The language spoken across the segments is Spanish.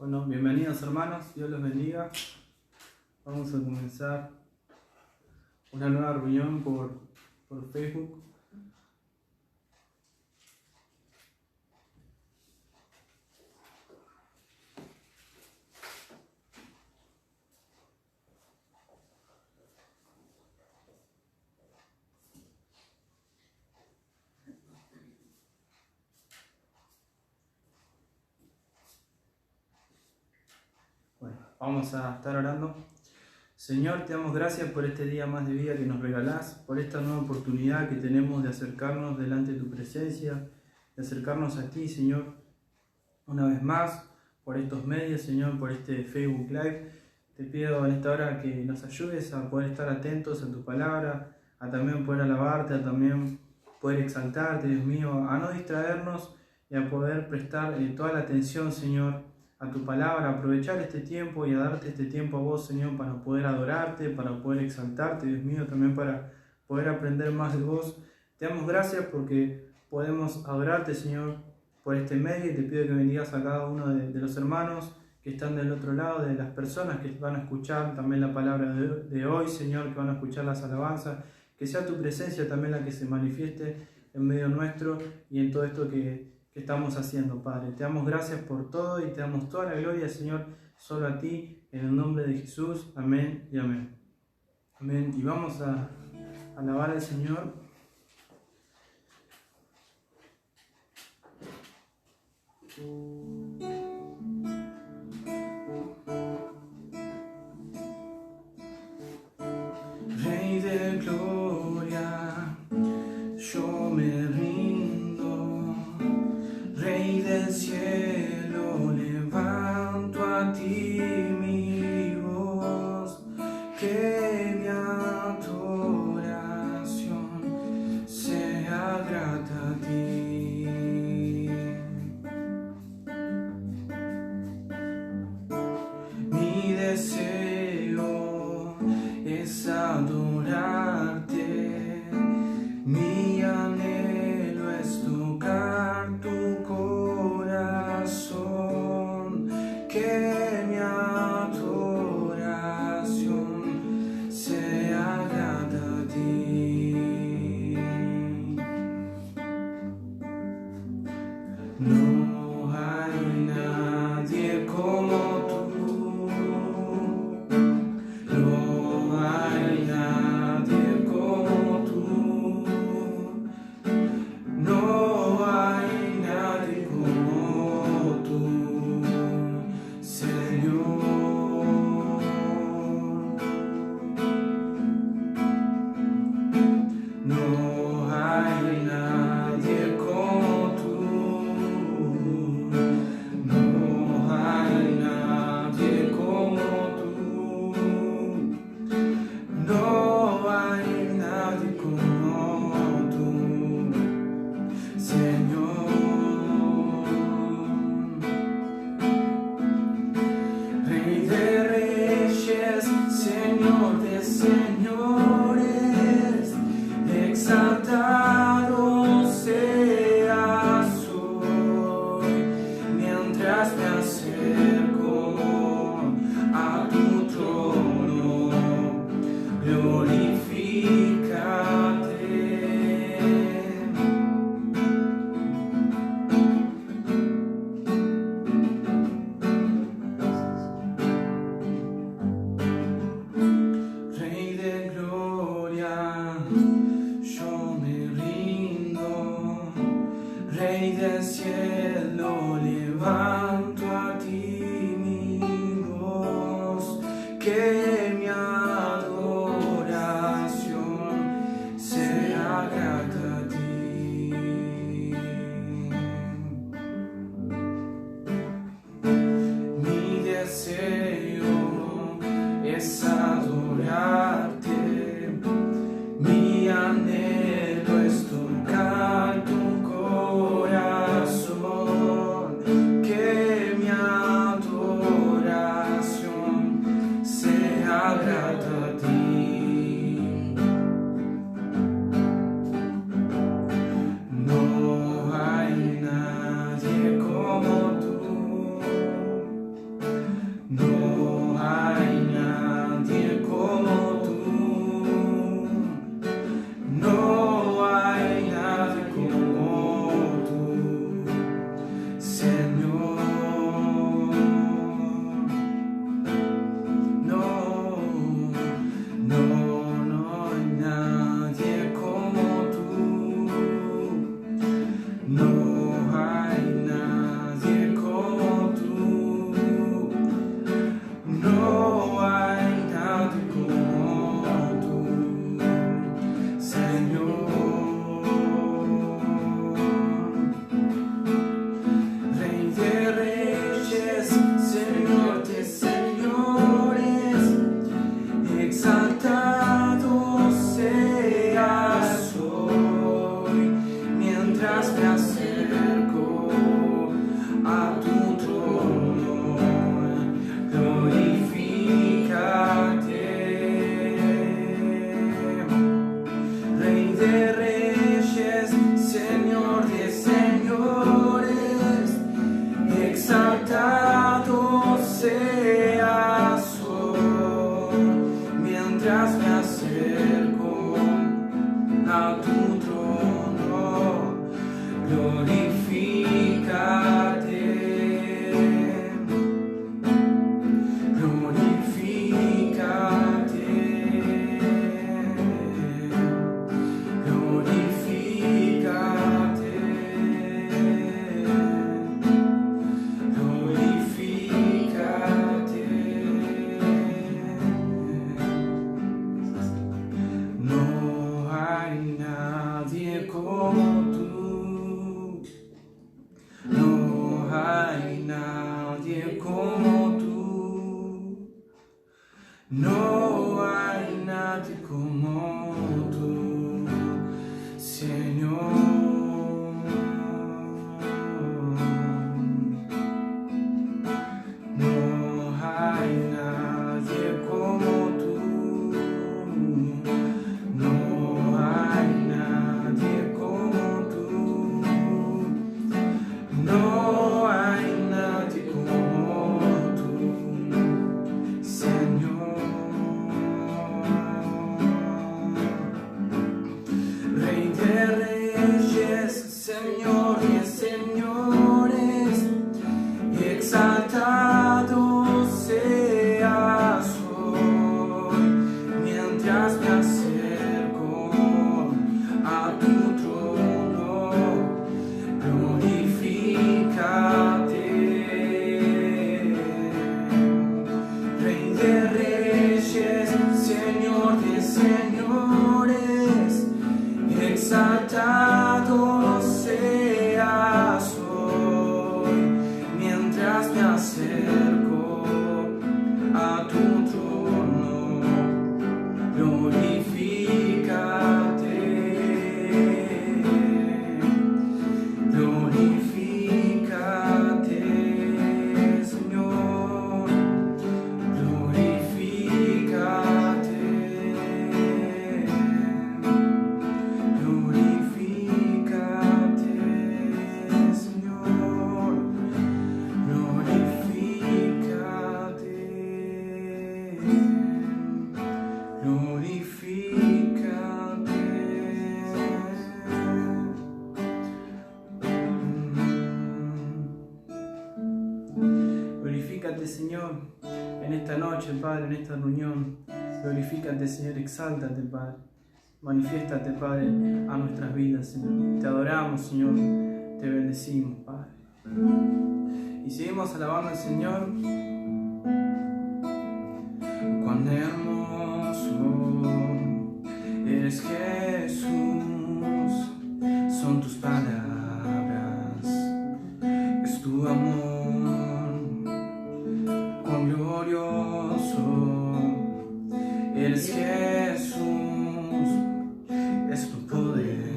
Bueno, bienvenidos hermanos, Dios los bendiga. Vamos a comenzar una nueva reunión por Facebook. Bueno, vamos a estar orando. Señor, te damos gracias por este día más de vida que nos regalás, por esta nueva oportunidad que tenemos de acercarnos delante de tu presencia, de acercarnos a ti, Señor, una vez más, por estos medios, Señor, por este Facebook Live. Te pido en esta hora que nos ayudes a poder estar atentos a tu palabra, a también poder alabarte, a también poder exaltarte, Dios mío, a no distraernos y a poder prestar toda la atención, Señor, a tu palabra, aprovechar este tiempo y a darte este tiempo a vos, Señor, para poder adorarte, para poder exaltarte, Dios mío, también para poder aprender más de vos. Te damos gracias porque podemos adorarte, Señor, por este medio, y te pido que bendigas a cada uno de los hermanos que están del otro lado, de las personas que van a escuchar también la palabra de hoy, Señor, que van a escuchar las alabanzas, que sea tu presencia también la que se manifieste en medio nuestro y en todo esto que estamos haciendo, Padre. Te damos gracias por todo y te damos toda la gloria, Señor, solo a ti, en el nombre de Jesús. Amén y amén. Amén. Y vamos a alabar al Señor. Rey de gloria, yo me rindo. Rey del cielo, levanto a ti mi voz, que mi adoración sea grata a ti. Mi deseo es adorarte, mi anhelo es tocar tu corazón, que mi adoración sea grata a ti. No hay nadie como tú. No hay nadie como tú. No hay nadie como tú, Señor. No hay nadie como tú. No hay nadie como tú. No hay nadie como tú, Señor. Rey de reyes, Señor de señores, exaltado seas hoy, mientras me acerco a tu trono, glorifícate. Rey de gloria, yo me rindo. Rey del cielo, levanto a ti mi voz, que mi adoración sea grata a ti. Mi deseo es adorarte, mi anhelo es tocar tu corazón, que mi adoración sea grata a ti. No hay nadie como tú. No hay nadie como tú, Señor. Señor de señores, exaltado seas hoy, mientras me acerco a tu trono, glorifícate. Rey de reyes, Señor de señores, exaltado seas hoy, mientras me acerco a tu trono, glorifícate, glorifícate, Señor, glorifícate. Glorifícate, Señor, en esta noche, Padre, en esta reunión. Glorifícate, Señor, exáltate, Padre. Manifiéstate, Padre, a nuestras vidas, Señor. Te adoramos, Señor. Te bendecimos, Padre. Y seguimos alabando al Señor. Cuán hermoso eres, Jesús, son tus palabras, es tu amor, cuán glorioso eres, Jesús, es tu poder,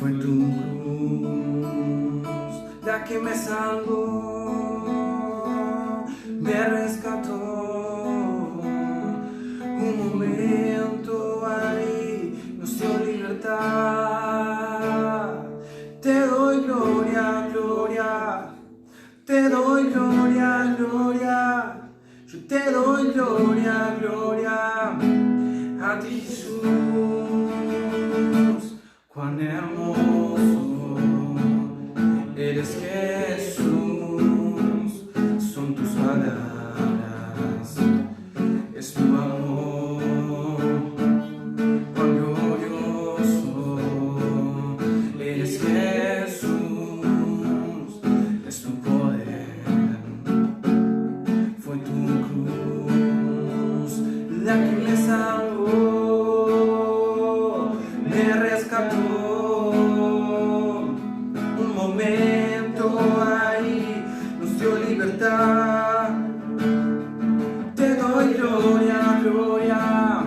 fue tu cruz la que me salvó, me rescató. Un momento ahí nos dio libertad. Te doy gloria, gloria, te doy gloria, gloria. Yo te doy gloria, gloria a ti, Jesús. Cuán hermoso eres, Jesús, son tus palabras, es tu amor, cuán glorioso eres, Jesús, es tu poder, fue tu cruz la que me salvó, me rescató. Un momento ahí nos dio libertad. Te doy gloria, gloria,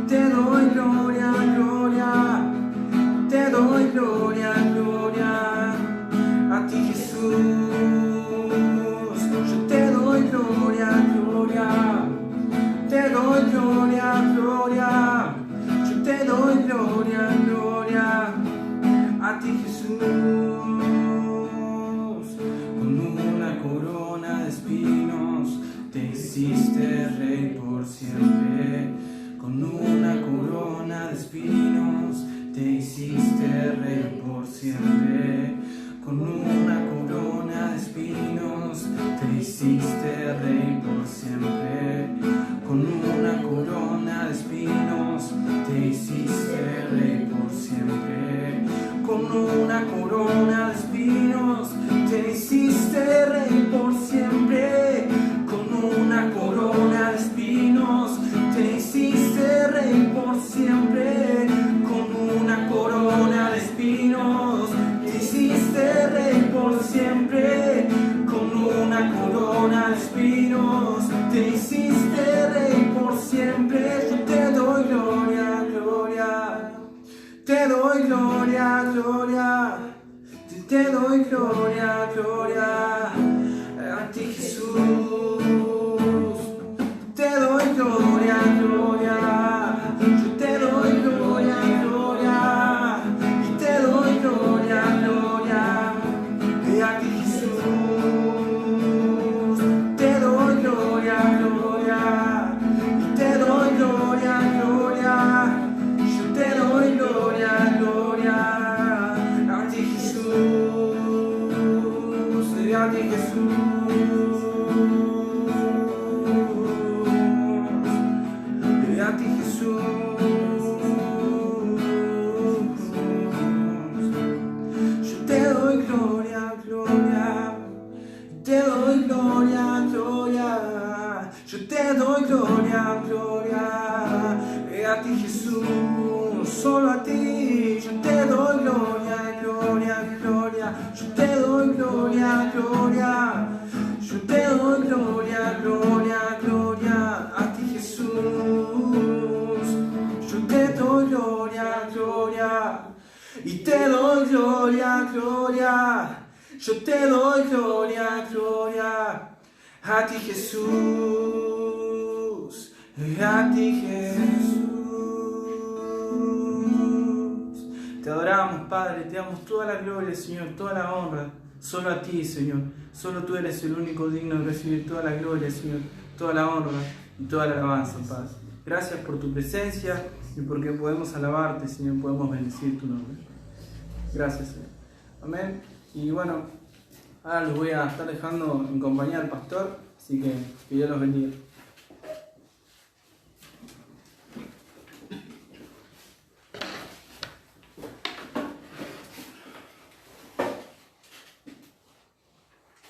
te doy gloria, gloria, te doy gloria, gloria a ti, Jesús. Yo te doy gloria, gloria, te doy gloria, gloria, yo te doy gloria, gloria a ti, Jesús. Con una corona de espinos te hiciste rey por siempre. Con una corona de espinos te hiciste rey por siempre. Con una corona de espinos te hiciste rey por siempre. Con una corona de espinos te hiciste rey por siempre. Con una corona de espinos te hiciste rey por siempre. Con una corona de espinos te hiciste rey por siempre. Con una corona de espinos te hiciste rey por siempre. Con una corona de espinos te hiciste te doy gloria, gloria a ti Jesús. Te doy gloria, gloria, yo te doy gloria, gloria, y te doy gloria, gloria a ti Jesús. Te doy gloria, gloria, y te doy gloria, gloria, yo te doy gloria, gloria a ti Jesús, a ti Jesús. A ti Jesús, yo te doy gloria, gloria, te doy gloria, gloria, yo te doy gloria, gloria, a ti Jesús, solo a ti, yo te doy gloria, gloria, gloria, yo te doy gloria, gloria, yo te doy gloria, gloria, gloria, a ti Jesús. Yo te doy gloria, gloria, y te doy gloria, gloria. Yo te doy gloria, gloria, a ti Jesús, a ti Jesús. Te adoramos, Padre, te damos toda la gloria, Señor, toda la honra, solo a ti, Señor. Solo tú eres el único digno de recibir toda la gloria, Señor, toda la honra y toda la alabanza, Padre. Gracias por tu presencia y porque podemos alabarte, Señor, podemos bendecir tu nombre. Gracias, Señor. Amén. Y bueno, ahora los voy a estar dejando en compañía del pastor, así que Dios los bendiga.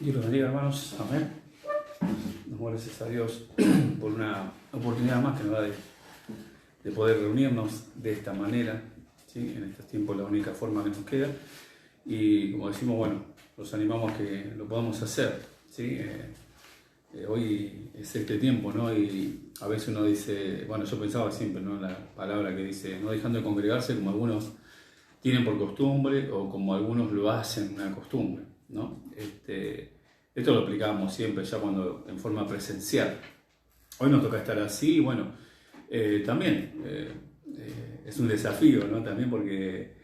Dios los bendiga, hermanos. Amén. Damos gracias a Dios por una oportunidad más que nos da de poder reunirnos de esta manera, ¿sí? En estos tiempos la única forma que nos queda. Y como decimos, bueno, los animamos a que lo podamos hacer, ¿sí? Hoy es este tiempo, ¿no? Y a veces uno dice, bueno, yo pensaba siempre, ¿no? La palabra que dice, no dejando de congregarse como algunos tienen por costumbre o como algunos lo hacen una costumbre, ¿no? Esto lo aplicábamos siempre ya cuando en forma presencial. Hoy nos toca estar así, y bueno, también es un desafío, ¿no? También porque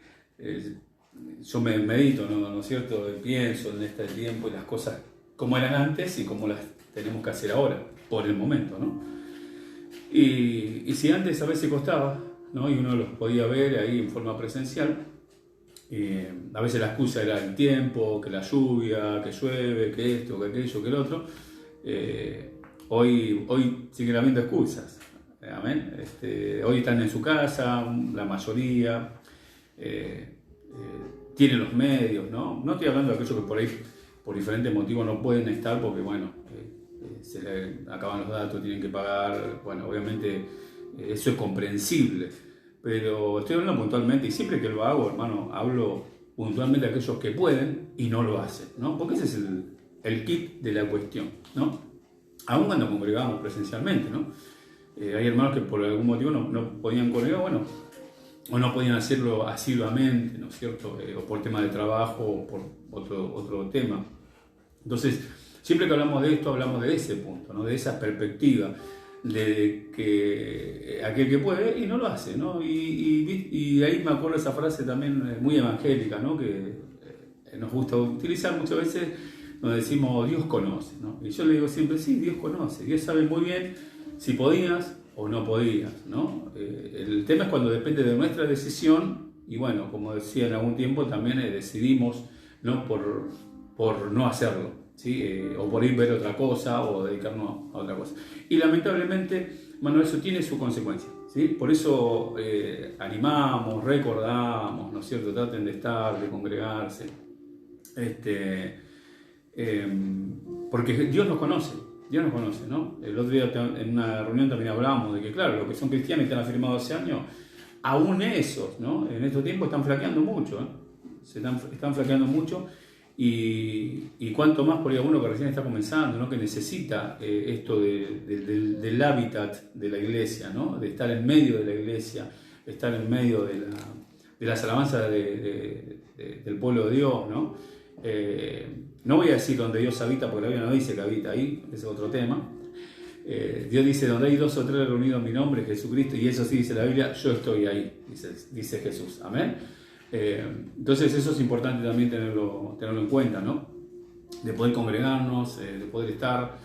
yo me medito, ¿no es cierto? Pienso en este tiempo y las cosas como eran antes y como las tenemos que hacer ahora, por el momento, ¿no? Y si antes a veces costaba, ¿no? Y uno los podía ver ahí en forma presencial, a veces la excusa era el tiempo, que la lluvia, que llueve, que esto, que aquello, que el otro. Hoy siguen habiendo excusas. Amén. Hoy están en su casa, la mayoría, tienen los medios, ¿no? No estoy hablando de aquellos que por ahí, por diferentes motivos, no pueden estar porque, bueno, se le acaban los datos, tienen que pagar, bueno, obviamente eso es comprensible. Pero estoy hablando puntualmente, y siempre que lo hago, hermano, hablo puntualmente de aquellos que pueden y no lo hacen, ¿no? Porque ese es el kit de la cuestión, ¿no? Aún cuando congregábamos presencialmente, ¿no? Hay hermanos que por algún motivo no podían congregar, bueno, o no podían hacerlo asiduamente, ¿no es cierto? O por tema de trabajo o por otro tema. Entonces, siempre que hablamos de esto, hablamos de ese punto, ¿no? De esa perspectiva, de que aquel que puede y no lo hace, ¿no? Y ahí me acuerdo esa frase también muy evangélica, ¿no? Que nos gusta utilizar muchas veces, donde decimos Dios conoce, ¿no? Y yo le digo siempre, sí, Dios conoce, Dios sabe muy bien si podías o no podías, ¿no? El tema es cuando depende de nuestra decisión, y bueno, como decía en algún tiempo, también decidimos, ¿no? por no hacerlo, ¿sí? O por ir a ver otra cosa o dedicarnos a otra cosa. Y lamentablemente, bueno, eso tiene su consecuencia, ¿sí? Por eso animamos, recordamos, ¿no es cierto? Traten de estar, de congregarse, porque Dios nos conoce, ¿no? El otro día en una reunión también hablábamos de que, claro, los que son cristianos y están afirmados hace años, aún esos, ¿no? En estos tiempos están flaqueando mucho, están flaqueando mucho. Y cuanto más por ahí uno que recién está comenzando, ¿no? Que necesita esto del hábitat de la iglesia, ¿no? De estar en medio de la iglesia, estar en medio de las alabanzas del pueblo de Dios, ¿no? No voy a decir donde Dios habita, porque la Biblia no dice que habita ahí, ese es otro tema. Dios dice, donde hay 2 o 3 reunidos en mi nombre, Jesucristo, y eso sí dice la Biblia, yo estoy ahí, dice Jesús. Amén. Entonces eso es importante también tenerlo en cuenta, ¿no? De poder congregarnos, de poder estar,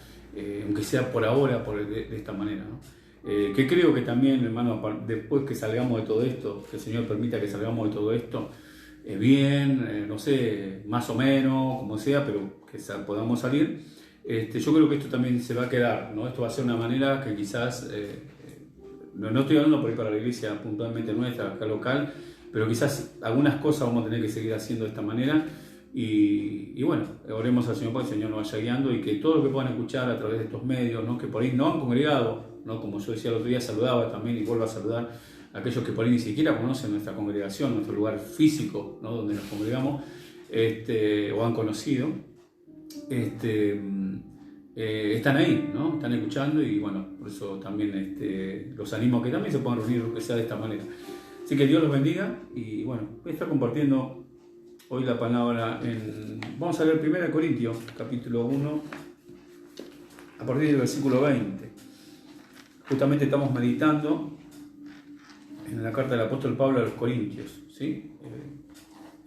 aunque sea por ahora, de esta manera, ¿no? Que creo que también, hermano, después que salgamos de todo esto, que el Señor permita que salgamos de todo esto, bien, no sé, más o menos, como sea, pero que podamos salir. Yo creo que esto también se va a quedar, ¿no? Esto va a ser una manera que quizás, no estoy hablando por ir para la iglesia puntualmente nuestra, acá local, pero quizás algunas cosas vamos a tener que seguir haciendo de esta manera. Y bueno, oremos al Señor para que el Señor nos vaya guiando y que todo lo que puedan escuchar a través de estos medios, ¿no? Que por ahí no han congregado, ¿no? Como yo decía el otro día, saludaba también y vuelvo a saludar a aquellos que por ahí ni siquiera conocen nuestra congregación, nuestro lugar físico, ¿no? Donde nos congregamos, o han conocido. Están ahí, ¿no? Están escuchando y bueno, por eso también los animo a que también se puedan reunir, que sea de esta manera. Así que Dios los bendiga y bueno, voy a estar compartiendo hoy la palabra vamos a leer 1 Corintios, capítulo 1, a partir del versículo 20. Justamente estamos meditando en la carta del apóstol Pablo a los Corintios, ¿sí?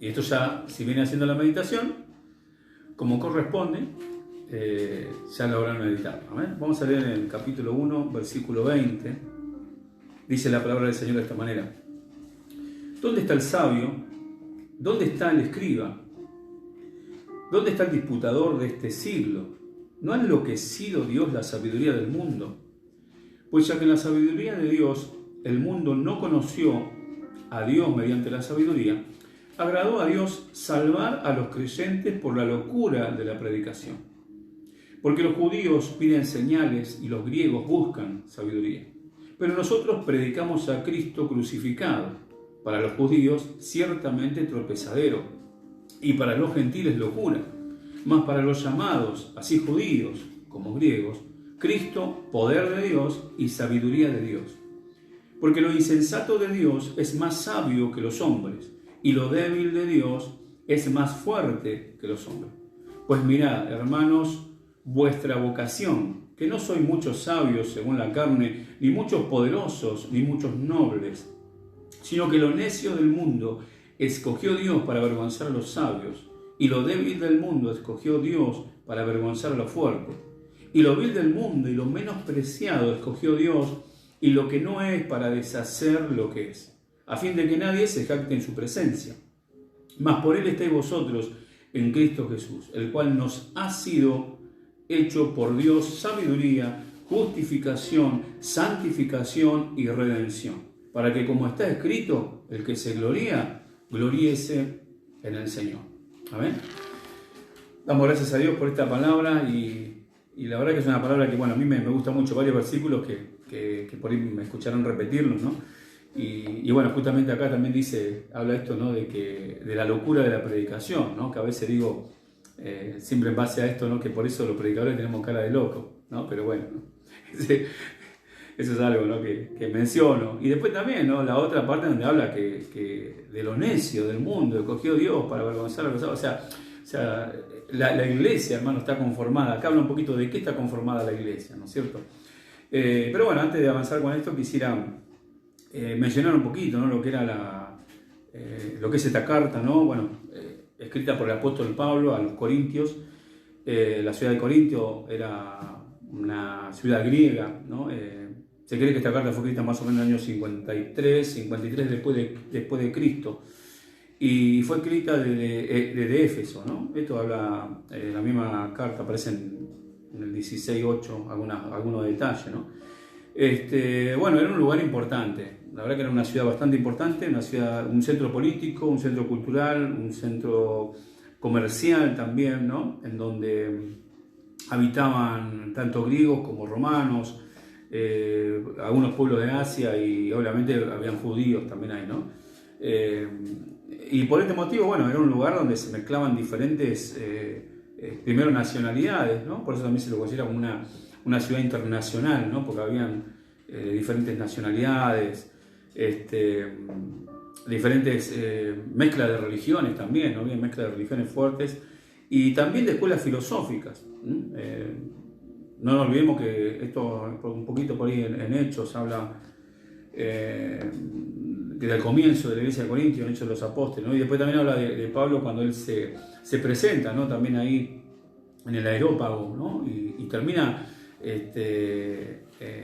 Y esto ya, si viene haciendo la meditación, como corresponde, ya lo habrán meditado. ¿Amén? Vamos a leer en el capítulo 1, versículo 20. Dice la palabra del Señor de esta manera. ¿Dónde está el sabio? ¿Dónde está el escriba? ¿Dónde está el disputador de este siglo? ¿No ha enloquecido Dios la sabiduría del mundo? Pues ya que en la sabiduría de Dios el mundo no conoció a Dios mediante la sabiduría, agradó a Dios salvar a los creyentes por la locura de la predicación. Porque los judíos piden señales y los griegos buscan sabiduría. Pero nosotros predicamos a Cristo crucificado, para los judíos ciertamente tropezadero, y para los gentiles locura, mas para los llamados, así judíos como griegos, Cristo, poder de Dios y sabiduría de Dios. Porque lo insensato de Dios es más sabio que los hombres, y lo débil de Dios es más fuerte que los hombres. Pues mirad, hermanos, vuestra vocación, que no sois muchos sabios según la carne, ni muchos poderosos, ni muchos nobles, sino que lo necio del mundo escogió Dios para avergonzar a los sabios, y lo débil del mundo escogió Dios para avergonzar a lo fuerte, y lo vil del mundo y lo menospreciado escogió Dios, y lo que no es para deshacer lo que es, a fin de que nadie se jacte en su presencia. Mas por él estáis vosotros en Cristo Jesús, el cual nos ha sido hecho por Dios sabiduría, justificación, santificación y redención, para que, como está escrito, el que se gloría, gloríese en el Señor. Amén. Damos gracias a Dios por esta palabra y la verdad que es una palabra que, bueno, a mí me gusta mucho, varios versículos que por ahí me escucharon repetirlos, ¿no? Y bueno, justamente acá también habla esto, ¿no? De la locura de la predicación, ¿no? Que a veces digo, siempre en base a esto, ¿no? Que por eso los predicadores tenemos cara de loco, ¿no? Pero bueno, ¿no? Eso es algo, ¿no? que menciono. Y después también, ¿no? La otra parte donde habla que de lo necio del mundo escogió Dios para avergonzar a los sabios. O sea la iglesia, hermano, está conformada. Acá habla un poquito de qué está conformada la iglesia, ¿no es cierto? Pero bueno, antes de avanzar con esto quisiera mencionar un poquito, ¿no? Lo que era lo que es esta carta, ¿no? Bueno, escrita por el apóstol Pablo a los Corintios. La ciudad de Corintio era una ciudad griega, ¿no? Se cree que esta carta fue escrita más o menos en el año 53 después de Cristo. Y fue escrita desde Éfeso, ¿no? Esto habla, la misma carta aparece en el 16:8, algunos detalles, ¿no? Bueno, era un lugar importante. La verdad que era una ciudad bastante importante, una ciudad, un centro político, un centro cultural, un centro comercial también, ¿no? En donde habitaban tanto griegos como romanos, algunos pueblos de Asia y obviamente habían judíos también ahí, ¿no? Y por este motivo, bueno, era un lugar donde se mezclaban diferentes, primero nacionalidades, ¿no? Por eso también se lo considera como una ciudad internacional, ¿no? Porque habían diferentes nacionalidades, diferentes mezclas de religiones también, ¿no? Bien, mezclas de religiones fuertes y también de escuelas filosóficas. No nos olvidemos que esto, un poquito por ahí en Hechos, habla del comienzo de la iglesia de Corintios, en Hechos de los Apóstoles, ¿no? Y después también habla de Pablo cuando él se presenta, ¿no? También ahí en el Areópago, ¿no? Y termina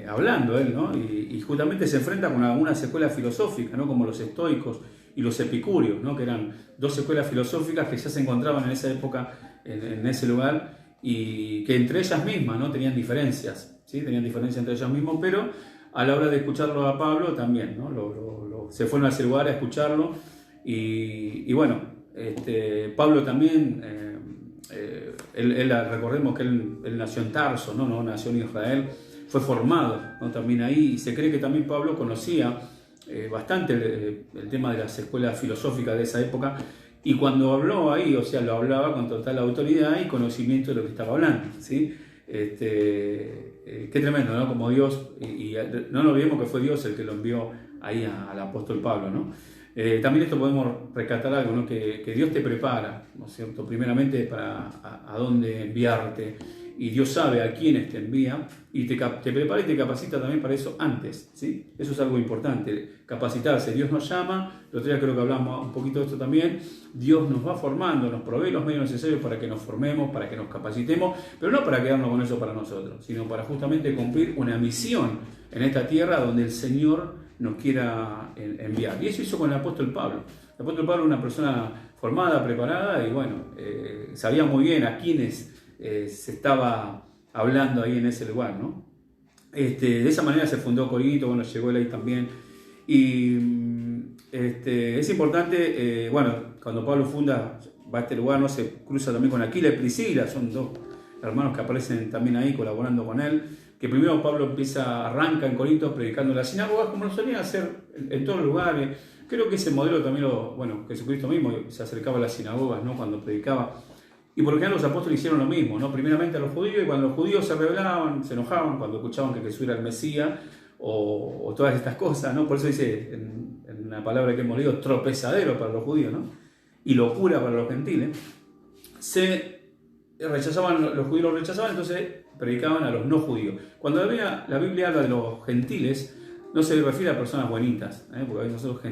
hablando él, ¿no? Y justamente se enfrenta con algunas escuelas filosóficas, ¿no? Como los estoicos y los epicúreos, ¿no? Que eran dos escuelas filosóficas que ya se encontraban en esa época, en ese lugar, y que entre ellas mismas, ¿no? Tenían diferencias, ¿sí? Tenían diferencias entre ellas mismas, pero a la hora de escucharlo a Pablo también, ¿no? Se fueron a ese lugar a escucharlo y bueno, Pablo también, recordemos que él nació en Tarso, ¿no? Nació en Israel, fue formado, ¿no? También ahí, y se cree que también Pablo conocía bastante el tema de las escuelas filosóficas de esa época, y cuando habló ahí, o sea, lo hablaba con total autoridad y conocimiento de lo que estaba hablando, ¿sí? Qué tremendo, ¿no? Como Dios, y no nos olvidemos que fue Dios el que lo envió ahí al apóstol Pablo, ¿no? También esto podemos rescatar algo, ¿no? Que Dios te prepara, ¿no es cierto? Primeramente para a dónde enviarte, y Dios sabe a quiénes te envía, y te prepara y te capacita también para eso antes, ¿sí? Eso es algo importante, capacitarse. Dios nos llama, el otro día creo que hablamos un poquito de esto también, Dios nos va formando, nos provee los medios necesarios para que nos formemos, para que nos capacitemos, pero no para quedarnos con eso para nosotros, sino para justamente cumplir una misión en esta tierra donde el Señor nos quiera enviar. Y eso hizo con el apóstol Pablo. El apóstol Pablo era una persona formada, preparada, y bueno, sabía muy bien a quiénes se estaba hablando ahí en ese lugar, ¿no? De esa manera se fundó Corinto, bueno, llegó él ahí también. Y es importante, bueno, cuando Pablo va a este lugar, ¿no? Se cruza también con Aquila y Priscila, son dos hermanos que aparecen también ahí colaborando con él. Que primero Pablo arranca en Corinto predicando en las sinagogas, como lo solían hacer en todos los lugares. Creo que ese modelo también Jesucristo mismo se acercaba a las sinagogas, ¿no? Cuando predicaba. Y por lo general los apóstoles hicieron lo mismo, ¿no? Primeramente a los judíos, y cuando los judíos se rebelaban, se enojaban cuando escuchaban que Jesús era el Mesías, o todas estas cosas, ¿no? Por eso dice en una palabra que hemos leído, tropezadero para los judíos, ¿no? Y locura para los gentiles. Los judíos lo rechazaban, entonces predicaban a los no judíos. Cuando la Biblia habla de los gentiles, no se refiere a personas buenitas, porque a veces nosotros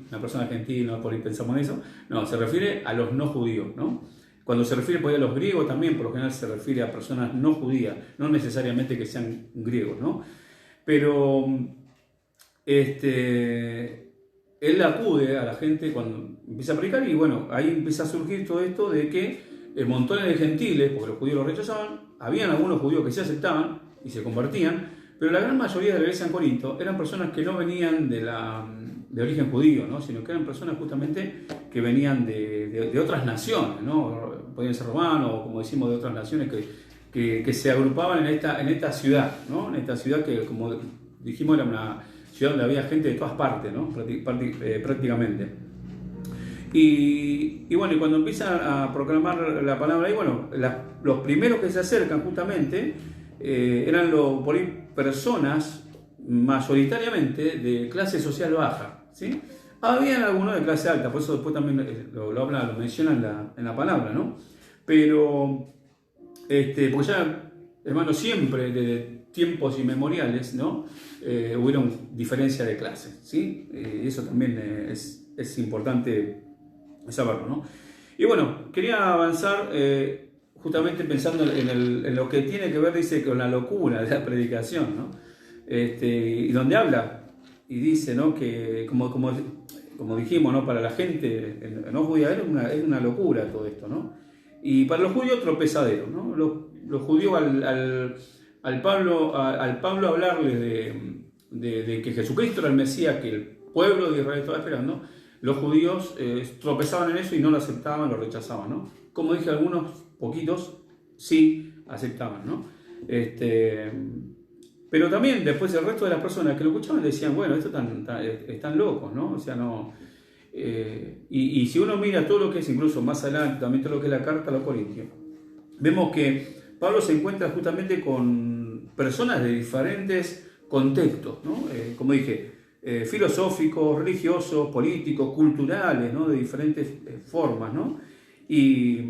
una persona gentil, no por ahí pensamos en eso, no, se refiere a los no judíos, ¿no? Cuando se refiere a los griegos también, por lo general se refiere a personas no judías, no necesariamente que sean griegos, ¿no? Pero él acude a la gente cuando empieza a predicar, y bueno, ahí empieza a surgir todo esto de que montones de gentiles, porque los judíos los rechazaban, habían algunos judíos que se aceptaban y se convertían, pero la gran mayoría de la iglesia en Corinto eran personas que no venían de origen judío, ¿no? Sino que eran personas justamente que venían de otras naciones, ¿no? Podían ser romanos, o como decimos, de otras naciones que se agrupaban en esta ciudad, ¿no? En esta ciudad que, como dijimos, era una ciudad donde había gente de todas partes, ¿no? Prácticamente. Y bueno, y cuando empiezan a proclamar la palabra, y bueno, los primeros que se acercan justamente eran por ahí personas mayoritariamente de clase social baja, ¿sí? Habían algunos de clase alta, por eso después también lo mencionan en la palabra, ¿no? Pero, porque ya, hermano, siempre desde tiempos inmemoriales, ¿no? Hubieron diferencia de clase, ¿sí? Eso también es importante saberlo, ¿no? Y bueno, quería avanzar justamente pensando en lo que tiene que ver, dice, con la locura de la predicación, ¿no? Y donde habla y dice, ¿no? Que como dijimos, ¿no? Para la gente no judía es una locura todo esto, ¿no? Y para los judíos tropezadero, ¿no? Los judíos al Pablo hablarles de que Jesucristo era el Mesías, que el pueblo de Israel estaba esperando, los judíos tropezaban en eso y no lo aceptaban, lo rechazaban, ¿no? Como dije, algunos poquitos sí aceptaban, ¿no? Pero también después el resto de las personas que lo escuchaban decían, bueno, esto están locos, ¿no? O sea, no. Y si uno mira todo lo que es, incluso más adelante, también todo lo que es la carta a los Corintios, vemos que Pablo se encuentra justamente con personas de diferentes contextos, ¿no? Como dije, filosóficos, religiosos, políticos, culturales, ¿no? De diferentes formas, ¿no? Y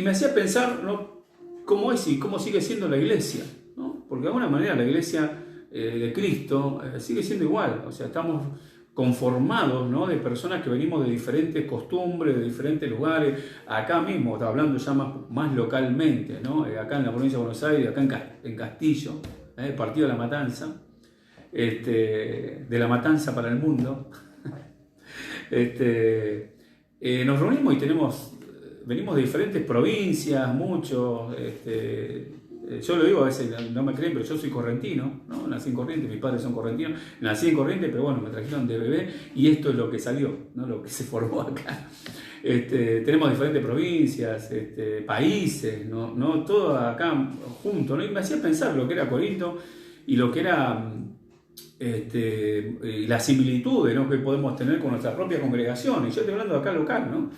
me hacía pensar, ¿no? ¿Cómo es y cómo sigue siendo la iglesia? ¿No? Porque de alguna manera la iglesia de Cristo sigue siendo igual, o sea, estamos conformados, ¿no? De personas que venimos de diferentes costumbres, de diferentes lugares, acá mismo, hablando ya más localmente, ¿no? Acá en la provincia de Buenos Aires, acá en Castillo, partido de La Matanza, de La Matanza para el mundo, nos reunimos y venimos de diferentes provincias, muchos, yo lo digo, a veces no me creen, pero yo soy correntino, ¿no? Nací en Corrientes, mis padres son correntinos, nací en Corrientes, pero bueno, me trajeron de bebé y esto es lo que salió, ¿no? Lo que se formó acá. Tenemos diferentes provincias, países, ¿no? Todo acá junto, ¿no? Y me hacía pensar lo que era Corinto y lo que era las similitudes, ¿no? Que podemos tener con nuestra propia congregación. Y yo estoy hablando de acá local, ¿no?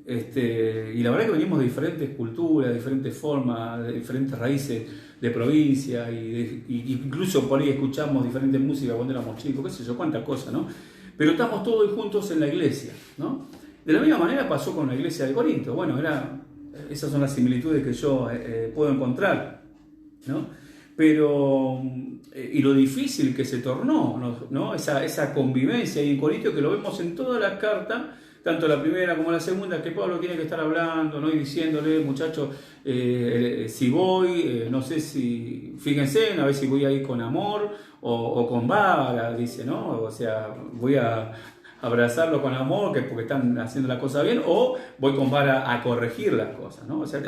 Y la verdad que venimos de diferentes culturas, de diferentes formas, de diferentes raíces de provincia, y incluso por ahí escuchamos diferentes músicas cuando éramos chicos, qué sé yo, cuántas cosas, ¿no? Pero estamos todos juntos en la iglesia, ¿no? De la misma manera pasó con la iglesia de Corinto. Bueno, esas son las similitudes que yo puedo encontrar, ¿no? Pero, y lo difícil que se tornó, ¿no? Esa convivencia ahí en Corinto, que lo vemos en todas las cartas, tanto la primera como la segunda, que Pablo tiene que estar hablando, ¿no? Y diciéndole, muchachos, si voy, no sé si, fíjense, a ver si voy a ir con amor o con vara, dice, ¿no? O sea, voy a abrazarlo con amor, que porque están haciendo la cosa bien, o voy con vara a corregir las cosas, ¿no? O sea,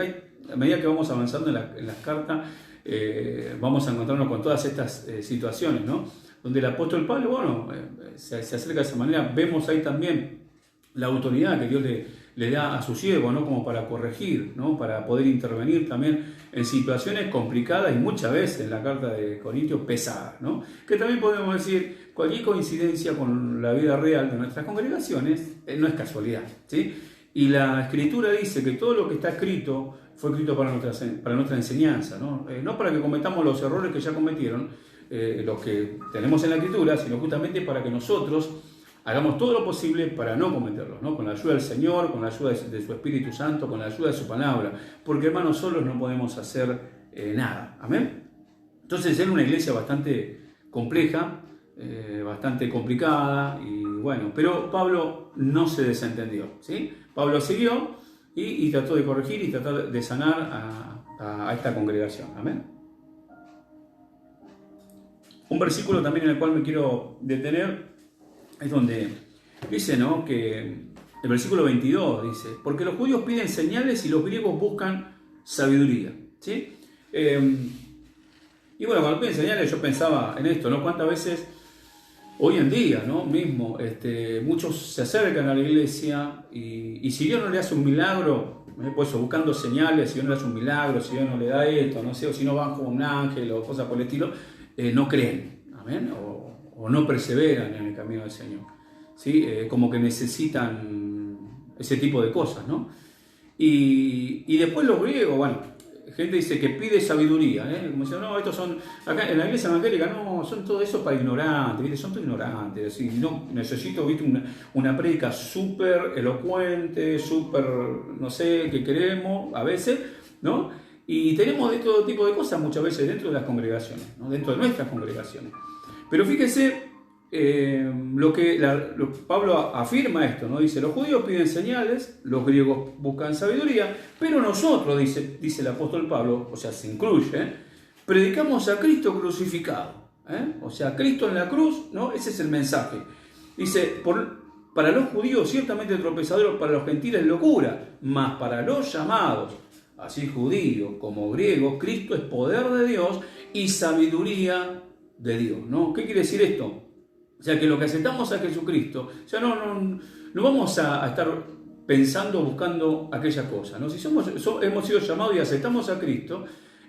a medida que vamos avanzando en las cartas, vamos a encontrarnos con todas estas situaciones, ¿no? Donde el apóstol Pablo, bueno, se acerca de esa manera. Vemos ahí también la autoridad que Dios le da a su siervo, ¿no? Como para corregir, ¿no? Para poder intervenir también en situaciones complicadas y muchas veces en la carta de Corintios pesadas, ¿no? Que también podemos decir, cualquier coincidencia con la vida real de nuestras congregaciones no es casualidad, ¿sí? Y la Escritura dice que todo lo que está escrito fue escrito para nuestra enseñanza, ¿no? No para que cometamos los errores que ya cometieron los que tenemos en la Escritura, sino justamente para que nosotros hagamos todo lo posible para no cometerlos, ¿no? Con la ayuda del Señor, con la ayuda de su Espíritu Santo, con la ayuda de su palabra, porque hermanos, solos no podemos hacer nada, ¿amén? Entonces era una iglesia bastante compleja, bastante complicada, y bueno, pero Pablo no se desentendió, ¿sí? Pablo siguió y trató de corregir y tratar de sanar a esta congregación, ¿amén? Un versículo también en el cual me quiero detener es donde dice, ¿no? Que el versículo 22 dice, porque los judíos piden señales y los griegos buscan sabiduría, ¿sí? Y bueno, cuando piden señales yo pensaba en esto, ¿no? Cuántas veces hoy en día, ¿no? Mismo, muchos se acercan a la iglesia y si Dios no le hace un milagro, pues buscando señales, si Dios no le hace un milagro, si Dios no le da esto, no sé, o si no van como un ángel o cosas por el estilo, no creen, ¿amén? O no perseveran en el camino del Señor, ¿sí? Como que necesitan ese tipo de cosas, ¿no? Y después los griegos, bueno, gente dice que pide sabiduría, como dicen, no, estos son, acá en la iglesia evangélica, no, son todo eso para ignorantes, ¿viste? Son todos ignorantes, así, no, necesito, ¿viste? Una prédica súper elocuente, súper, no sé, que queremos a veces, ¿no? Y tenemos de todo tipo de cosas muchas veces dentro de las congregaciones, ¿no? Dentro de nuestras congregaciones. Pero fíjese Pablo afirma esto, ¿no? Dice, los judíos piden señales, los griegos buscan sabiduría, pero nosotros, dice el apóstol Pablo, o sea, se incluye, predicamos a Cristo crucificado, o sea, Cristo en la cruz, ¿no? Ese es el mensaje. Dice, para los judíos ciertamente tropezadero, para los gentiles locura, mas para los llamados, así judíos como griegos, Cristo es poder de Dios y sabiduría de Dios, ¿no? ¿Qué quiere decir esto? O sea, que lo que aceptamos a Jesucristo, o sea, no vamos a estar pensando, buscando aquella cosa, ¿no? Si hemos sido llamados y aceptamos a Cristo,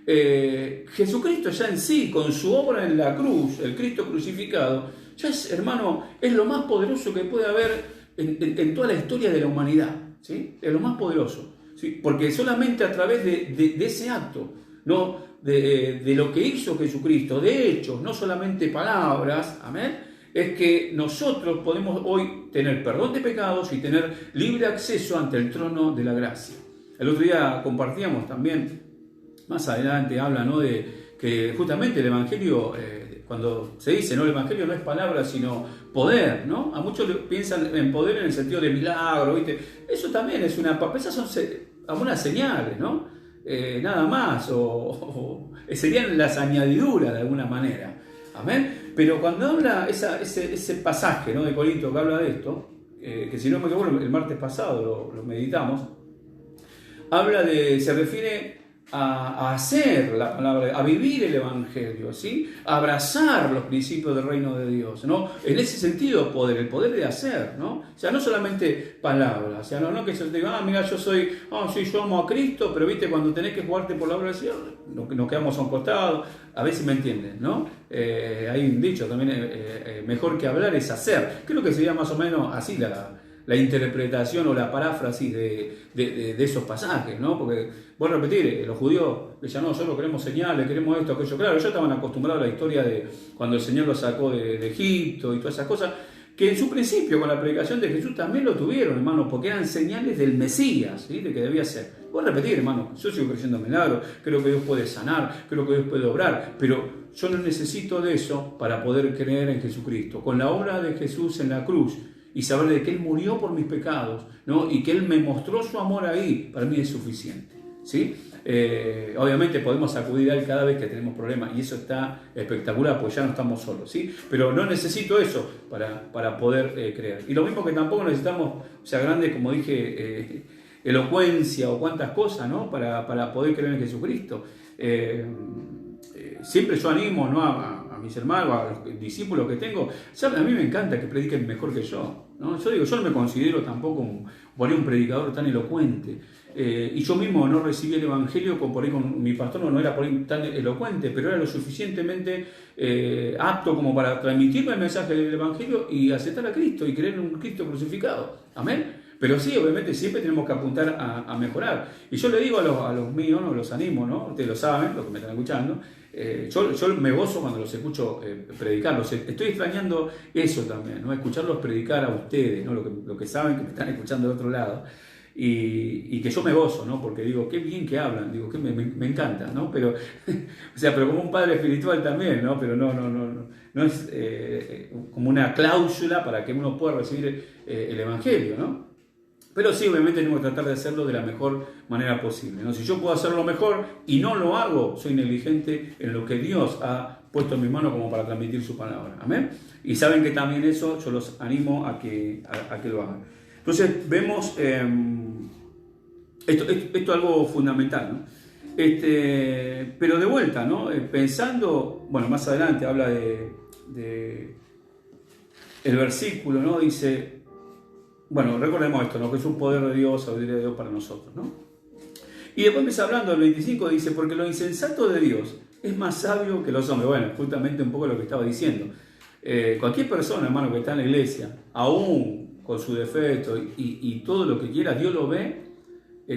Jesucristo ya en sí, con su obra en la cruz, el Cristo crucificado, ya es, hermano, es lo más poderoso que puede haber en toda la historia de la humanidad, ¿sí? Es lo más poderoso, ¿sí? Porque solamente a través de ese acto, ¿no? De lo que hizo Jesucristo, de hechos, no solamente palabras, amén, es que nosotros podemos hoy tener perdón de pecados y tener libre acceso ante el trono de la gracia. El otro día compartíamos también, más adelante habla, ¿no?, de que justamente el Evangelio, cuando se dice, ¿no?, el Evangelio no es palabra sino poder, ¿no? A muchos piensan en poder en el sentido de milagro, ¿viste? Eso también es esas son algunas señales, ¿no? Nada más, o serían las añadiduras de alguna manera, amén. Pero cuando habla ese pasaje, ¿no?, de Corinto que habla de esto, que si no me equivoco el martes pasado lo meditamos, se refiere a hacer la palabra, a vivir el Evangelio, ¿sí? A abrazar los principios del reino de Dios, ¿no? En ese sentido, el poder de hacer, ¿no? O sea, no solamente palabras, o sea, no que yo te diga, mira, yo amo a Cristo, pero viste, cuando tenés que jugarte por la obra del Señor, nos quedamos a un costado, a ver si me entienden, ¿no? Hay un dicho también, mejor que hablar es hacer, creo que sería más o menos así la interpretación o la paráfrasis de esos pasajes, ¿no? Porque, voy a repetir, los judíos decían, no, solo queremos señales, queremos esto, aquello. Claro, ya estaban acostumbrados a la historia de cuando el Señor los sacó de Egipto y todas esas cosas, que en su principio con la predicación de Jesús también lo tuvieron, hermano, porque eran señales del Mesías, ¿sí?, de que debía ser. Voy a repetir, hermano, yo sigo creyendo en milagros, creo que Dios puede sanar, creo que Dios puede obrar, pero yo no necesito de eso para poder creer en Jesucristo. Con la obra de Jesús en la cruz, y saber de que Él murió por mis pecados, ¿no?, y que Él me mostró su amor ahí, para mí es suficiente, ¿sí? Obviamente podemos acudir a Él cada vez que tenemos problemas, y eso está espectacular, pues ya no estamos solos, ¿sí? Pero no necesito eso para poder creer. Y lo mismo que tampoco necesitamos, o sea, grande, como dije, elocuencia o cuantas cosas, ¿no?, para poder creer en Jesucristo. Siempre yo animo, ¿no?, a mis hermanos, a los discípulos que tengo. A mí me encanta que prediquen mejor que yo, ¿no? Yo no me considero tampoco un predicador tan elocuente. Y yo mismo no recibí el Evangelio con mi pastor, no era por ahí tan elocuente, pero era lo suficientemente apto como para transmitirme el mensaje del Evangelio y aceptar a Cristo y creer en un Cristo crucificado. Amén. Pero sí, obviamente siempre tenemos que apuntar a mejorar. Y yo le digo a los míos, ¿no?, los animo, ¿no? Ustedes lo saben, los que me están escuchando. Yo me gozo cuando los escucho predicar. Estoy extrañando eso también, ¿no? Escucharlos predicar a ustedes, ¿no?, lo que saben que me están escuchando del otro lado. Y que yo me gozo, ¿no? Porque digo, qué bien que hablan, digo, que me encanta, ¿no? Pero, o sea, pero como un padre espiritual también, ¿no? Pero no es como una cláusula para que uno pueda recibir el Evangelio, ¿no? Pero sí, obviamente tenemos que tratar de hacerlo de la mejor manera posible, ¿no? Si yo puedo hacerlo mejor y no lo hago, soy negligente en lo que Dios ha puesto en mi mano como para transmitir su palabra. Amén. Y saben que también eso yo los animo a que lo hagan. Entonces vemos esto es algo fundamental, ¿no? Pero de vuelta, ¿no? Pensando, bueno, más adelante habla de el versículo, ¿no? Dice, bueno, recordemos esto, ¿no?, que es un poder de Dios, sabiduría de Dios para nosotros, ¿no? Y después empieza hablando del 25, dice, porque lo insensato de Dios es más sabio que los hombres. Bueno, justamente un poco lo que estaba diciendo. Cualquier persona, hermano, que está en la iglesia, aún con su defecto y todo lo que quiera, Dios lo ve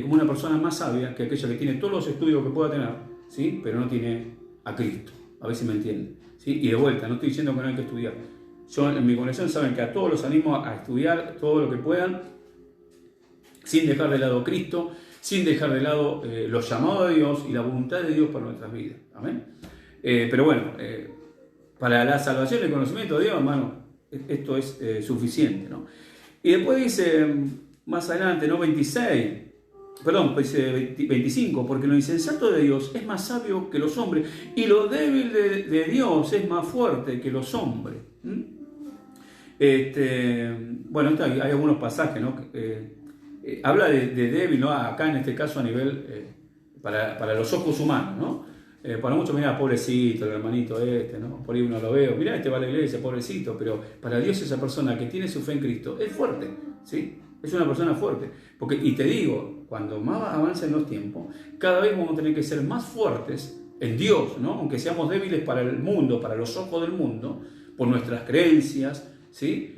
como una persona más sabia que aquella que tiene todos los estudios que pueda tener, ¿sí?, pero no tiene a Cristo. A ver si me entienden, ¿sí? Y de vuelta, no estoy diciendo que no hay que estudiar. Yo en mi conexión saben que a todos los animo a estudiar todo lo que puedan, sin dejar de lado a Cristo, sin dejar de lado los llamados de Dios y la voluntad de Dios para nuestras vidas. Amén. Pero bueno, para la salvación y el conocimiento de Dios, hermano, esto es suficiente, ¿no? Y después dice, más adelante, ¿no?, 25, porque lo insensato de Dios es más sabio que los hombres y lo débil de Dios es más fuerte que los hombres. Bueno, hay algunos pasajes, ¿no?, habla de débil, ¿no?, acá en este caso a nivel para los ojos humanos, ¿no? Para muchos, mira, pobrecito el hermanito ¿no? Por ahí uno lo veo, mira, va a la iglesia, pobrecito, pero para Dios esa persona que tiene su fe en Cristo es fuerte, ¿sí? Es una persona fuerte. Y te digo, cuando más avancen los tiempos, cada vez vamos a tener que ser más fuertes en Dios, ¿no? Aunque seamos débiles para el mundo, para los ojos del mundo, por nuestras creencias, ¿sí?